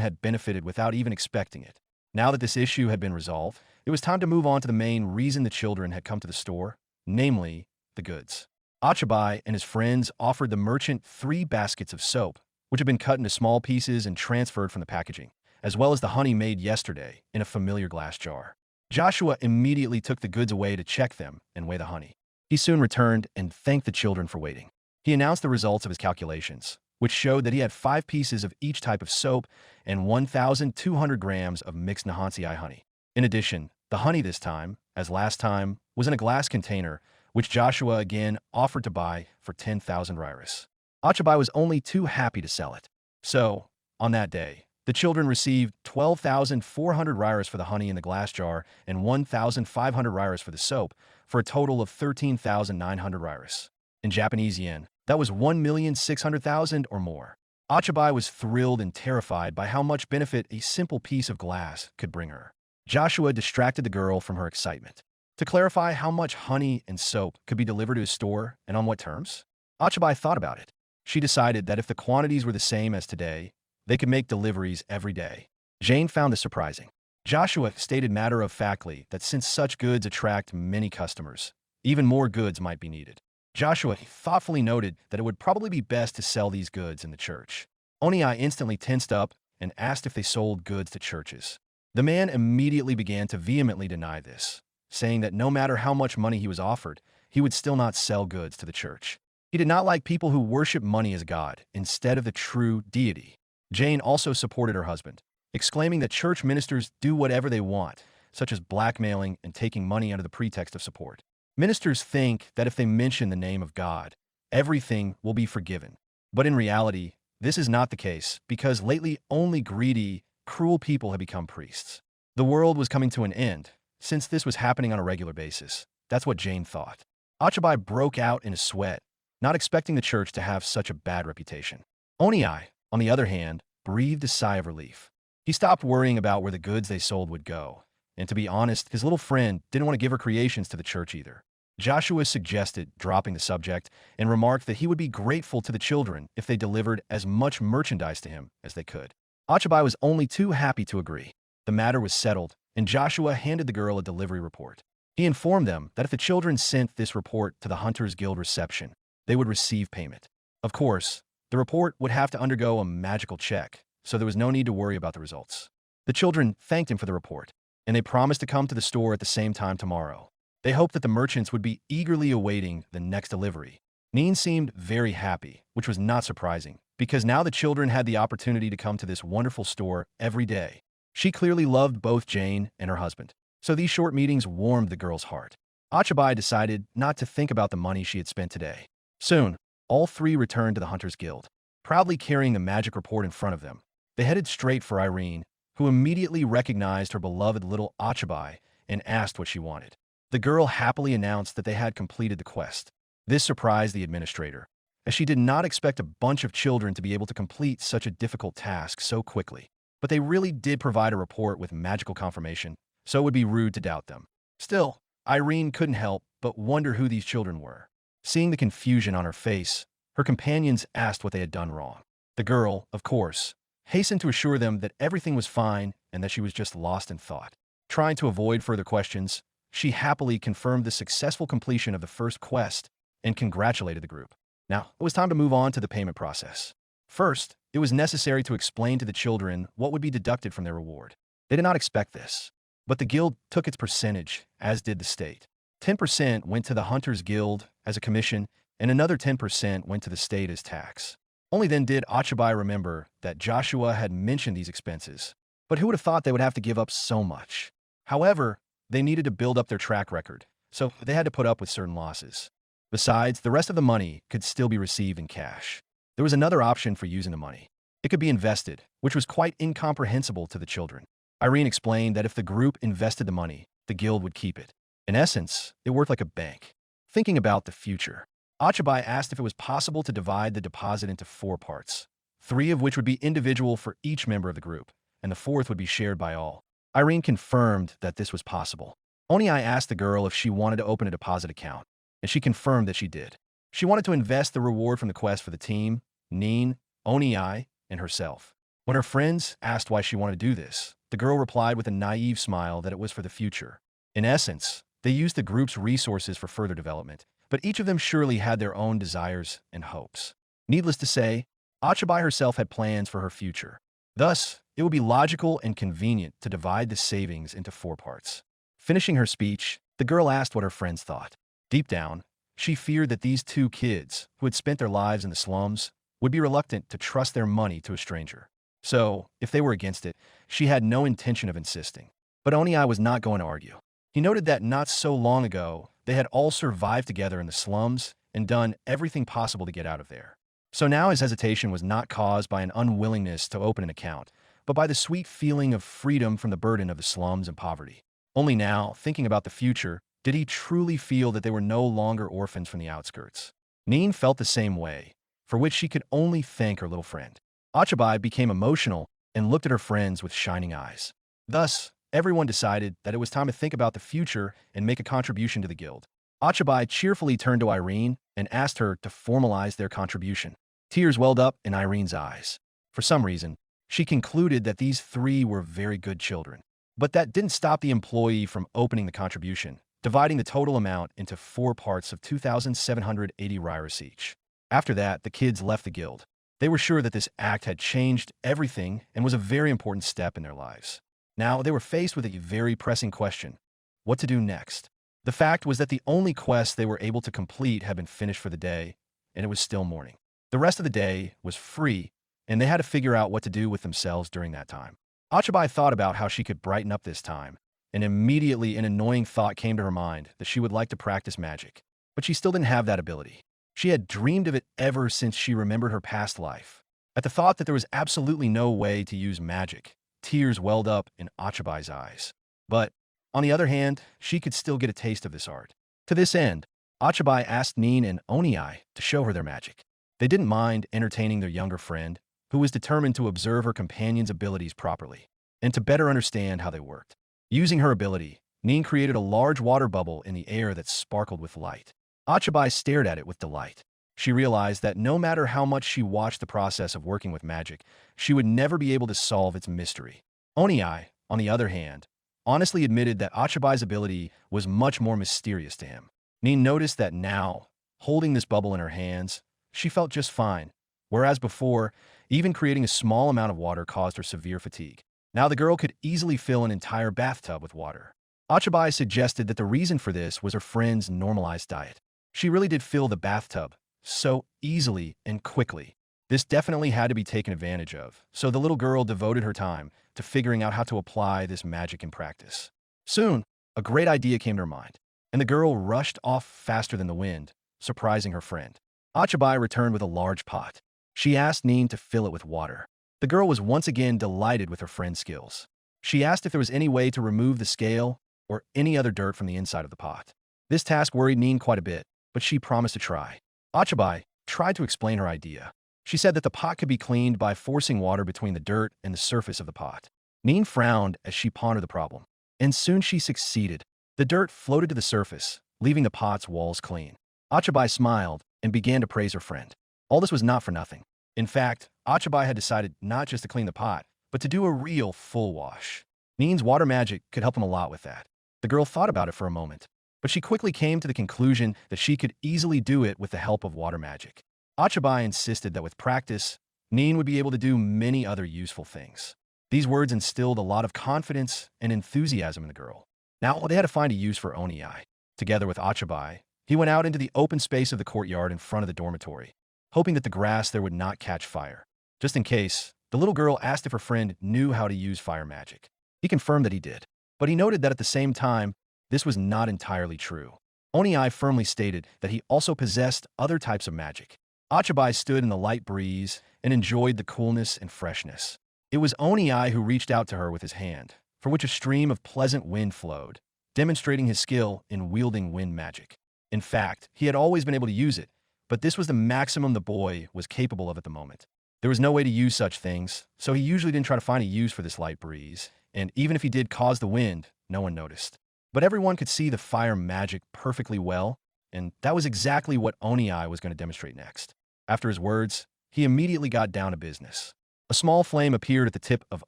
had benefited without even expecting it. Now that this issue had been resolved, it was time to move on to the main reason the children had come to the store, namely, the goods. Ochibi and his friends offered the merchant 3 baskets of soap, which had been cut into small pieces and transferred from the packaging, as well as the honey made yesterday in a familiar glass jar. Joshua immediately took the goods away to check them and weigh the honey. He soon returned and thanked the children for waiting. He announced the results of his calculations, which showed that he had 5 pieces of each type of soap and 1,200 grams of mixed Nahansei honey. In addition, the honey this time, as last time, was in a glass container, which Joshua again offered to buy for 10,000 riras. Ochibi was only too happy to sell it. So, on that day, the children received 12,400 riras for the honey in the glass jar and 1,500 riras for the soap, for a total of 13,900 riras. In Japanese yen, that was 1,600,000 or more. Ochibi was thrilled and terrified by how much benefit a simple piece of glass could bring her. Joshua distracted the girl from her excitement. To clarify how much honey and soap could be delivered to his store and on what terms, Ochibi thought about it. She decided that if the quantities were the same as today, they could make deliveries every day. Jane found this surprising. Joshua stated matter-of-factly that since such goods attract many customers, even more goods might be needed. Joshua thoughtfully noted that it would probably be best to sell these goods in the church. Oniai instantly tensed up and asked if they sold goods to churches. The man immediately began to vehemently deny this, saying that no matter how much money he was offered, he would still not sell goods to the church. He did not like people who worship money as God instead of the true deity. Jane also supported her husband, exclaiming that church ministers do whatever they want, such as blackmailing and taking money under the pretext of support. Ministers think that if they mention the name of God, everything will be forgiven. But in reality, this is not the case, because lately only greedy, cruel people have become priests. The world was coming to an end, since this was happening on a regular basis. That's what Jane thought. Ochibi broke out in a sweat, not expecting the church to have such a bad reputation. Oniai, on the other hand, breathed a sigh of relief. He stopped worrying about where the goods they sold would go, and to be honest, his little friend didn't want to give her creations to the church either. Joshua suggested dropping the subject and remarked that he would be grateful to the children if they delivered as much merchandise to him as they could. Ochibi was only too happy to agree. The matter was settled, and Joshua handed the girl a delivery report. He informed them that if the children sent this report to the Hunters Guild reception, they would receive payment. Of course, the report would have to undergo a magical check, so there was no need to worry about the results. The children thanked him for the report, and they promised to come to the store at the same time tomorrow. They hoped that the merchants would be eagerly awaiting the next delivery. Nin seemed very happy, which was not surprising, because now the children had the opportunity to come to this wonderful store every day. She clearly loved both Jane and her husband, so these short meetings warmed the girl's heart. Ochibi decided not to think about the money she had spent today. Soon, all 3 returned to the Hunters Guild, proudly carrying the magic report in front of them. They headed straight for Irene, who immediately recognized her beloved little Ochibi and asked what she wanted. The girl happily announced that they had completed the quest. This surprised the administrator, as she did not expect a bunch of children to be able to complete such a difficult task so quickly. But they really did provide a report with magical confirmation, so it would be rude to doubt them. Still, Irene couldn't help but wonder who these children were. Seeing the confusion on her face, her companions asked what they had done wrong. The girl, of course, hastened to assure them that everything was fine and that she was just lost in thought. Trying to avoid further questions, she happily confirmed the successful completion of the first quest and congratulated the group. Now, it was time to move on to the payment process. First, it was necessary to explain to the children what would be deducted from their reward. They did not expect this, but the guild took its percentage, as did the state. 10% went to the Hunters Guild as a commission, and another 10% went to the state as tax. Only then did Ochibi remember that Joshua had mentioned these expenses, but who would have thought they would have to give up so much? However, they needed to build up their track record, so they had to put up with certain losses. Besides, the rest of the money could still be received in cash. There was another option for using the money. It could be invested, which was quite incomprehensible to the children. Irene explained that if the group invested the money, the guild would keep it. In essence, it worked like a bank. Thinking about the future, Ochibi asked if it was possible to divide the deposit into 4 parts, 3 of which would be individual for each member of the group, and the 4th would be shared by all. Irene confirmed that this was possible. Onii asked the girl if she wanted to open a deposit account, and she confirmed that she did. She wanted to invest the reward from the quest for the team, Nin, Onii, and herself. When her friends asked why she wanted to do this, the girl replied with a naive smile that it was for the future. In essence, they used the group's resources for further development, but each of them surely had their own desires and hopes. Needless to say, Ochibi herself had plans for her future. Thus, it would be logical and convenient to divide the savings into 4 parts. Finishing her speech, the girl asked what her friends thought. Deep down, she feared that these 2 kids, who had spent their lives in the slums, would be reluctant to trust their money to a stranger. So, if they were against it, she had no intention of insisting. But Onii was not going to argue. He noted that not so long ago, they had all survived together in the slums and done everything possible to get out of there. So now his hesitation was not caused by an unwillingness to open an account, but by the sweet feeling of freedom from the burden of the slums and poverty. Only now, thinking about the future, did he truly feel that they were no longer orphans from the outskirts. Nin felt the same way, for which she could only thank her little friend. Ochibi became emotional and looked at her friends with shining eyes. Thus, everyone decided that it was time to think about the future and make a contribution to the guild. Ochibi cheerfully turned to Irene and asked her to formalize their contribution. Tears welled up in Irene's eyes. For some reason, she concluded that these 3 were very good children. But that didn't stop the employee from opening the contribution, dividing the total amount into 4 parts of 2,780 ryras each. After that, the kids left the guild. They were sure that this act had changed everything and was a very important step in their lives. Now, they were faced with a very pressing question: what to do next? The fact was that the only quest they were able to complete had been finished for the day, and it was still morning. The rest of the day was free, and they had to figure out what to do with themselves during that time. Ochibi thought about how she could brighten up this time, and immediately an annoying thought came to her mind that she would like to practice magic. But she still didn't have that ability. She had dreamed of it ever since she remembered her past life. At the thought that there was absolutely no way to use magic, tears welled up in Ochibi's eyes. But, on the other hand, she could still get a taste of this art. To this end, Ochibi asked Nin and Onii to show her their magic. They didn't mind entertaining their younger friend, who was determined to observe her companion's abilities properly, and to better understand how they worked. Using her ability, Nin created a large water bubble in the air that sparkled with light. Ochibi stared at it with delight. She realized that no matter how much she watched the process of working with magic, she would never be able to solve its mystery. Onii, on the other hand, honestly admitted that Ochibi's ability was much more mysterious to him. Nin noticed that now, holding this bubble in her hands, she felt just fine, whereas before, even creating a small amount of water caused her severe fatigue. Now the girl could easily fill an entire bathtub with water. Ochibi suggested that the reason for this was her friend's normalized diet. She really did fill the bathtub so easily and quickly. This definitely had to be taken advantage of, so the little girl devoted her time to figuring out how to apply this magic in practice. Soon, a great idea came to her mind, and the girl rushed off faster than the wind, surprising her friend. Ochibi returned with a large pot. She asked Nin to fill it with water. The girl was once again delighted with her friend's skills. She asked if there was any way to remove the scale or any other dirt from the inside of the pot. This task worried Nin quite a bit, but she promised to try. Ochibi, tried to explain her idea. She said that the pot could be cleaned by forcing water between the dirt and the surface of the pot. Nin frowned as she pondered the problem, and soon she succeeded. The dirt floated to the surface, leaving the pot's walls clean. Ochibi smiled and began to praise her friend. All this was not for nothing. In fact, Ochibi had decided not just to clean the pot, but to do a real full wash. Nin's water magic could help him a lot with that. The girl thought about it for a moment, but she quickly came to the conclusion that she could easily do it with the help of water magic. Ochibi insisted that with practice, Nin would be able to do many other useful things. These words instilled a lot of confidence and enthusiasm in the girl. Now they had to find a use for Onii. Together with Ochibi, he went out into the open space of the courtyard in front of the dormitory, hoping that the grass there would not catch fire. Just in case, the little girl asked if her friend knew how to use fire magic. He confirmed that he did, but he noted that at the same time, this was not entirely true. Onii firmly stated that he also possessed other types of magic. Ochibi stood in the light breeze and enjoyed the coolness and freshness. It was Onii who reached out to her with his hand, for which a stream of pleasant wind flowed, demonstrating his skill in wielding wind magic. In fact, he had always been able to use it, but this was the maximum the boy was capable of at the moment. There was no way to use such things, so he usually didn't try to find a use for this light breeze, and even if he did cause the wind, no one noticed. But everyone could see the fire magic perfectly well, and that was exactly what Onii was going to demonstrate next. After his words, he immediately got down to business. A small flame appeared at the tip of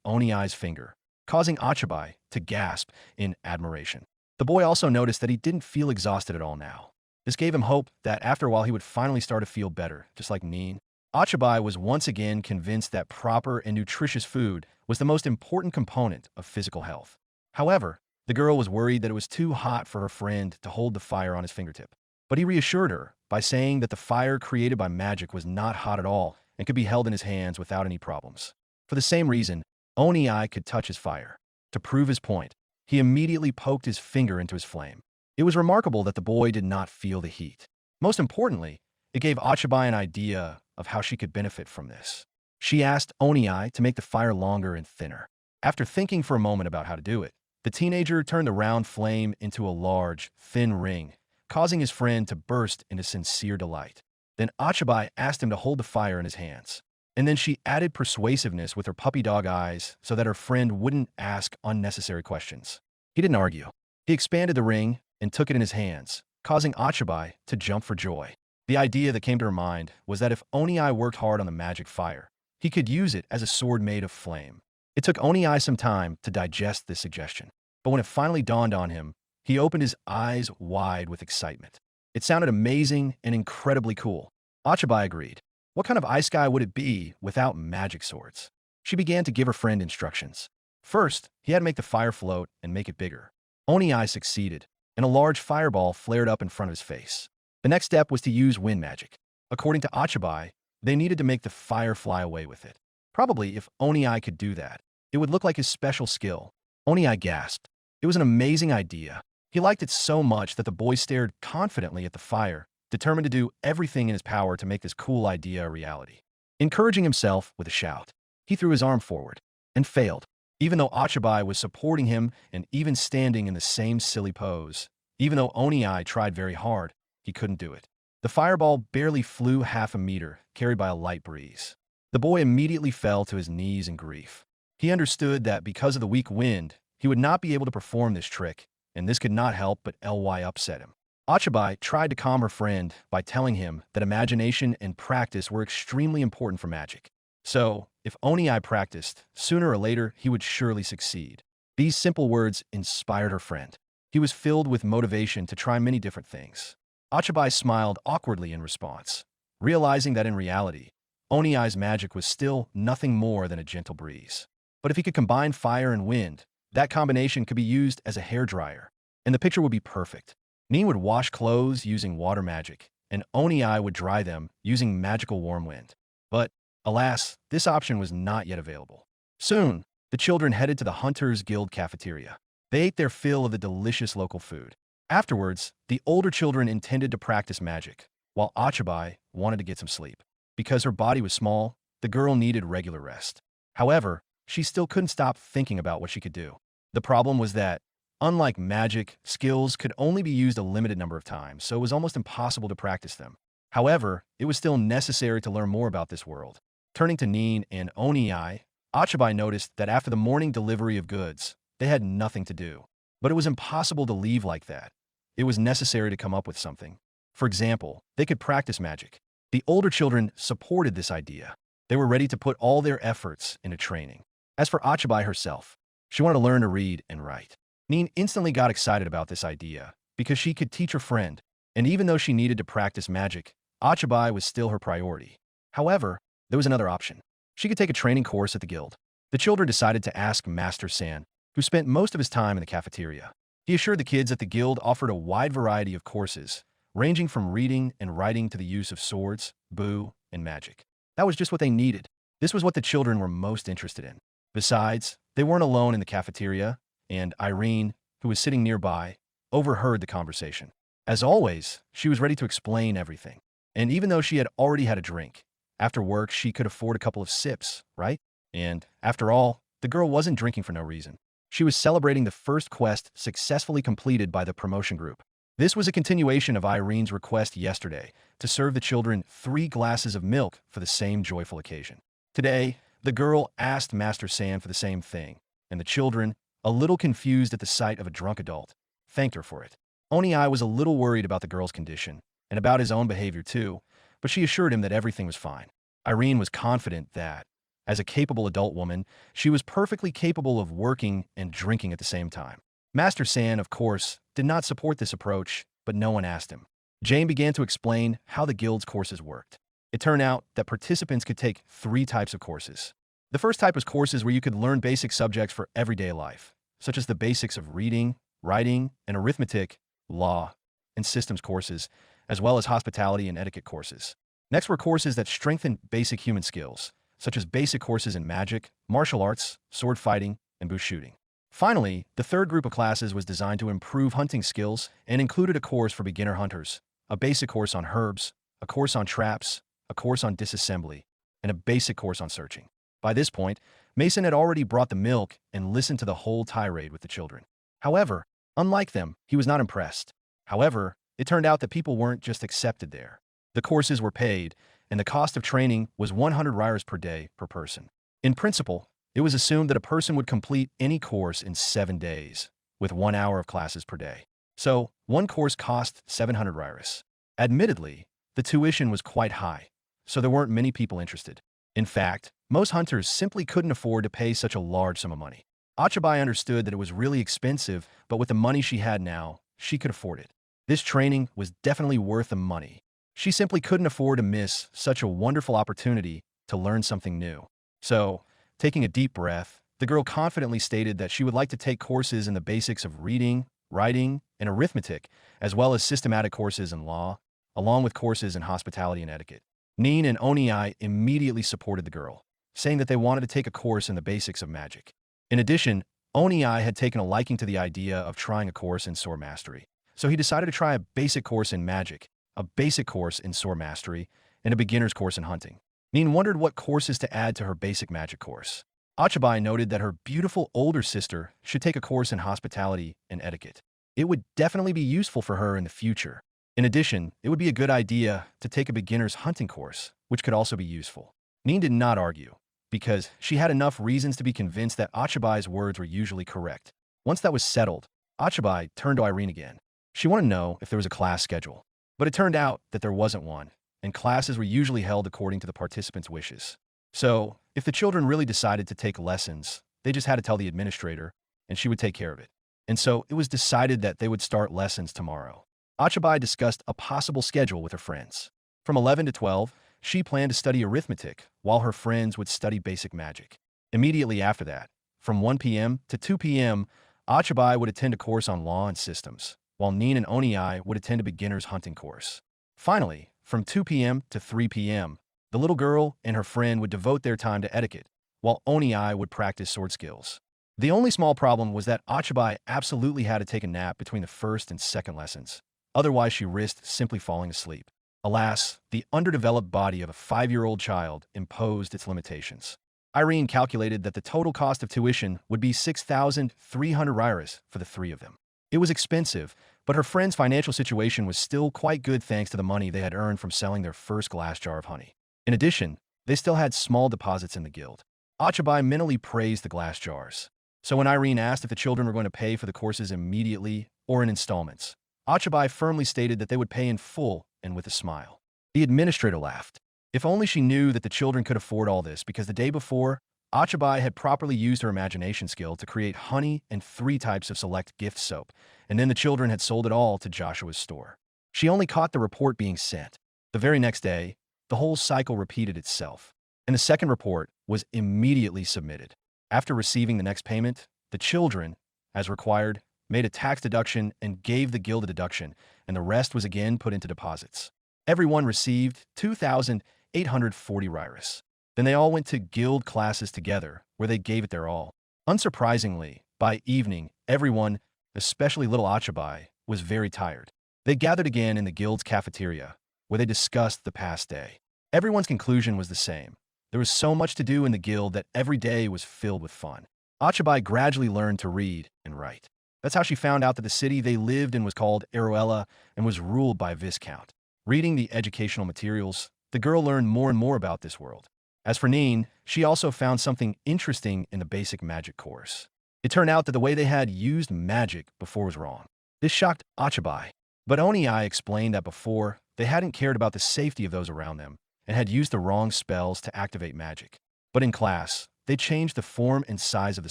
Onii's finger, causing Ochibi to gasp in admiration. The boy also noticed that he didn't feel exhausted at all now. This gave him hope that after a while he would finally start to feel better, just like Nin. Ochibi was once again convinced that proper and nutritious food was the most important component of physical health. However, the girl was worried that it was too hot for her friend to hold the fire on his fingertip. But he reassured her by saying that the fire created by magic was not hot at all and could be held in his hands without any problems. For the same reason, Onii could touch his fire. To prove his point, he immediately poked his finger into his flame. It was remarkable that the boy did not feel the heat. Most importantly, it gave Ochibi an idea of how she could benefit from this. She asked Onii to make the fire longer and thinner. After thinking for a moment about how to do it, the teenager turned the round flame into a large, thin ring, causing his friend to burst into sincere delight. Then Ochibi asked him to hold the fire in his hands. And then she added persuasiveness with her puppy dog eyes so that her friend wouldn't ask unnecessary questions. He didn't argue. He expanded the ring and took it in his hands, causing Ochibi to jump for joy. The idea that came to her mind was that if Onii worked hard on the magic fire, he could use it as a sword made of flame. It took Onii some time to digest this suggestion, but when it finally dawned on him, he opened his eyes wide with excitement. It sounded amazing and incredibly cool. Ochibi agreed. What kind of Isekai would it be without magic swords? She began to give her friend instructions. First, he had to make the fire float and make it bigger. Onii succeeded, and a large fireball flared up in front of his face. The next step was to use wind magic. According to Ochibi, they needed to make the fire fly away with it. Probably if Onii could do that, it would look like his special skill. Onii gasped. It was an amazing idea. He liked it so much that the boy stared confidently at the fire, determined to do everything in his power to make this cool idea a reality. Encouraging himself with a shout, he threw his arm forward and failed. Even though Ochibi was supporting him and even standing in the same silly pose, even though Onii tried very hard, he couldn't do it. The fireball barely flew half a meter, carried by a light breeze. The boy immediately fell to his knees in grief. He understood that because of the weak wind, he would not be able to perform this trick, and this could not help but upset him. Ochibi tried to calm her friend by telling him that imagination and practice were extremely important for magic. So, if Onii practiced, sooner or later he would surely succeed. These simple words inspired her friend. He was filled with motivation to try many different things. Ochibi smiled awkwardly in response, realizing that in reality, Onii's magic was still nothing more than a gentle breeze. But if he could combine fire and wind, that combination could be used as a hairdryer, and the picture would be perfect. Nin would wash clothes using water magic, and Onii would dry them using magical warm wind. But, alas, this option was not yet available. Soon, the children headed to the Hunters Guild cafeteria. They ate their fill of the delicious local food. Afterwards, the older children intended to practice magic, while Ochibi wanted to get some sleep. Because her body was small, the girl needed regular rest. However, she still couldn't stop thinking about what she could do. The problem was that, unlike magic, skills could only be used a limited number of times, so it was almost impossible to practice them. However, it was still necessary to learn more about this world. Turning to Nin and Oniai, Ochibi noticed that after the morning delivery of goods, they had nothing to do. But it was impossible to leave like that. It was necessary to come up with something. For example, they could practice magic. The older children supported this idea. They were ready to put all their efforts into training. As for Ochibi herself, she wanted to learn to read and write. Nin instantly got excited about this idea because she could teach her friend, and even though she needed to practice magic, Ochibi was still her priority. However, there was another option. She could take a training course at the guild. The children decided to ask Master San, who spent most of his time in the cafeteria. He assured the kids that the guild offered a wide variety of courses, ranging from reading and writing to the use of swords, bu, and magic. That was just what they needed. This was what the children were most interested in. Besides, they weren't alone in the cafeteria, and Irene, who was sitting nearby, overheard the conversation. As always, she was ready to explain everything. And even though she had already had a drink, after work she could afford a couple of sips, right? And, after all, the girl wasn't drinking for no reason. She was celebrating the first quest successfully completed by the promotion group. This was a continuation of Irene's request yesterday to serve the children 3 glasses of milk for the same joyful occasion. Today, the girl asked Master San for the same thing, and the children, a little confused at the sight of a drunk adult, thanked her for it. Oniai was a little worried about the girl's condition, and about his own behavior too, but she assured him that everything was fine. Irene was confident that, as a capable adult woman, she was perfectly capable of working and drinking at the same time. Master San, of course, did not support this approach, but no one asked him. Jane began to explain how the guild's courses worked. It turned out that participants could take 3 types of courses. The first type was courses where you could learn basic subjects for everyday life, such as the basics of reading, writing, and arithmetic, law, and systems courses, as well as hospitality and etiquette courses. Next were courses that strengthened basic human skills, such as basic courses in magic, martial arts, sword fighting, and bush shooting. Finally, the third group of classes was designed to improve hunting skills and included a course for beginner hunters, a basic course on herbs, a course on traps, a course on disassembly, and a basic course on searching. By this point, Mason had already brought the milk and listened to the whole tirade with the children. However, unlike them, he was not impressed. However, it turned out that people weren't just accepted there. The courses were paid, and the cost of training was 100 rires per day per person. In principle, it was assumed that a person would complete any course in 7 days, with 1 hour of classes per day. So, one course cost 700 rires. Admittedly, the tuition was quite high, so there weren't many people interested. In fact, most hunters simply couldn't afford to pay such a large sum of money. Ochibi understood that it was really expensive, but with the money she had now, she could afford it. This training was definitely worth the money. She simply couldn't afford to miss such a wonderful opportunity to learn something new. So, taking a deep breath, the girl confidently stated that she would like to take courses in the basics of reading, writing, and arithmetic, as well as systematic courses in law, along with courses in hospitality and etiquette. Nin and Oniai immediately supported the girl, saying that they wanted to take a course in the basics of magic. In addition, Oniai had taken a liking to the idea of trying a course in sword mastery, so he decided to try a basic course in magic, a basic course in sword mastery, and a beginner's course in hunting. Nin wondered what courses to add to her basic magic course. Ochibi noted that her beautiful older sister should take a course in hospitality and etiquette. It would definitely be useful for her in the future. In addition, it would be a good idea to take a beginner's hunting course, which could also be useful. Nin did not argue, because she had enough reasons to be convinced that Ochibi's words were usually correct. Once that was settled, Ochibi turned to Irene again. She wanted to know if there was a class schedule, but it turned out that there wasn't one, and classes were usually held according to the participants' wishes. So, if the children really decided to take lessons, they just had to tell the administrator, and she would take care of it. And so, it was decided that they would start lessons tomorrow. Ochibi discussed a possible schedule with her friends. From 11 to 12, she planned to study arithmetic, while her friends would study basic magic. Immediately after that, from 1 p.m. to 2 p.m., Ochibi would attend a course on law and systems, while Nin and Oniai would attend a beginner's hunting course. Finally, from 2 p.m. to 3 p.m., the little girl and her friend would devote their time to etiquette, while Oniai would practice sword skills. The only small problem was that Ochibi absolutely had to take a nap between the first and second lessons. Otherwise, she risked simply falling asleep. Alas, the underdeveloped body of a 5-year-old child imposed its limitations. Irene calculated that the total cost of tuition would be 6,300 rires for the 3 of them. It was expensive, But her friend's financial situation was still quite good thanks to the money they had earned from selling their first glass jar of honey. In addition, they still had small deposits in the guild. Ochibi mentally praised the glass jars. So when Irene asked if the children were going to pay for the courses immediately or in installments, Ochibi firmly stated that they would pay in full and with a smile. The administrator laughed. If only she knew that the children could afford all this, because the day before, Ochibi had properly used her imagination skill to create honey and 3 types of select gift soap, and then the children had sold it all to Joshua's store. She only caught the report being sent. The very next day, the whole cycle repeated itself, and the second report was immediately submitted. After receiving the next payment, the children, as required, made a tax deduction and gave the guild a deduction, and the rest was again put into deposits. Everyone received 2,840 riras. Then they all went to guild classes together, where they gave it their all. Unsurprisingly, by evening, everyone, especially little Ochibi, was very tired. They gathered again in the guild's cafeteria, where they discussed the past day. Everyone's conclusion was the same. There was so much to do in the guild that every day was filled with fun. Ochibi gradually learned to read and write. That's how she found out that the city they lived in was called Aruella and was ruled by a viscount. Reading the educational materials, the girl learned more and more about this world. As for Neen, she also found something interesting in the basic magic course. It turned out that the way they had used magic before was wrong. This shocked Ochibi, but Oni-I explained that before, they hadn't cared about the safety of those around them and had used the wrong spells to activate magic. But in class, they changed the form and size of the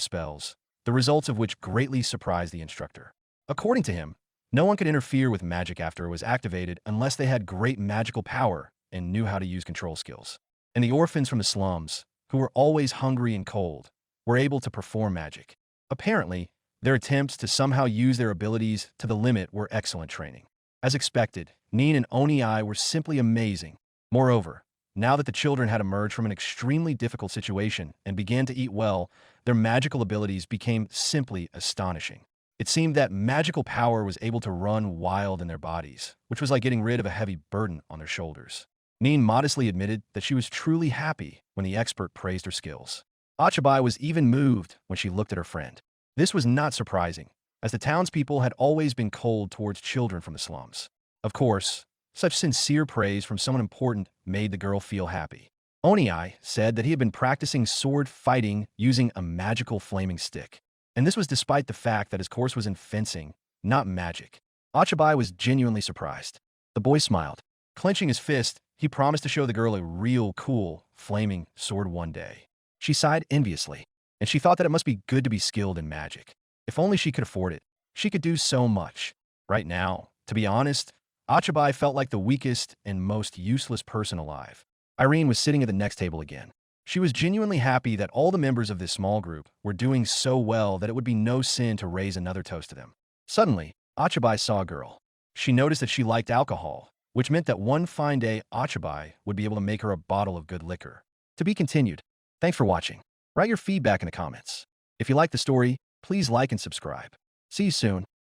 spells, the results of which greatly surprised the instructor. According to him, no one could interfere with magic after it was activated unless they had great magical power and knew how to use control skills. And the orphans from the slums, who were always hungry and cold, were able to perform magic. Apparently, their attempts to somehow use their abilities to the limit were excellent training. As expected, Neen and Oni-I were simply amazing. Moreover, now that the children had emerged from an extremely difficult situation and began to eat well, their magical abilities became simply astonishing. It seemed that magical power was able to run wild in their bodies, which was like getting rid of a heavy burden on their shoulders. Neen modestly admitted that she was truly happy when the expert praised her skills. Ochibi was even moved when she looked at her friend. This was not surprising, as the townspeople had always been cold towards children from the slums. Of course, such sincere praise from someone important made the girl feel happy. Oni-I said that he had been practicing sword fighting using a magical flaming stick, and this was despite the fact that his course was in fencing, not magic. Ochibi was genuinely surprised. The boy smiled. Clenching his fist, he promised to show the girl a real cool, flaming sword one day. She sighed enviously, and she thought that it must be good to be skilled in magic. If only she could afford it, she could do so much. Right now, to be honest, Ochibi felt like the weakest and most useless person alive. Irene was sitting at the next table again. She was genuinely happy that all the members of this small group were doing so well that it would be no sin to raise another toast to them. Suddenly, Ochibi saw a girl. She noticed that she liked alcohol, which meant that one fine day Ochibi would be able to make her a bottle of good liquor. To be continued. Thanks for watching. Write your feedback in the comments. If you like the story, please like and subscribe. See you soon.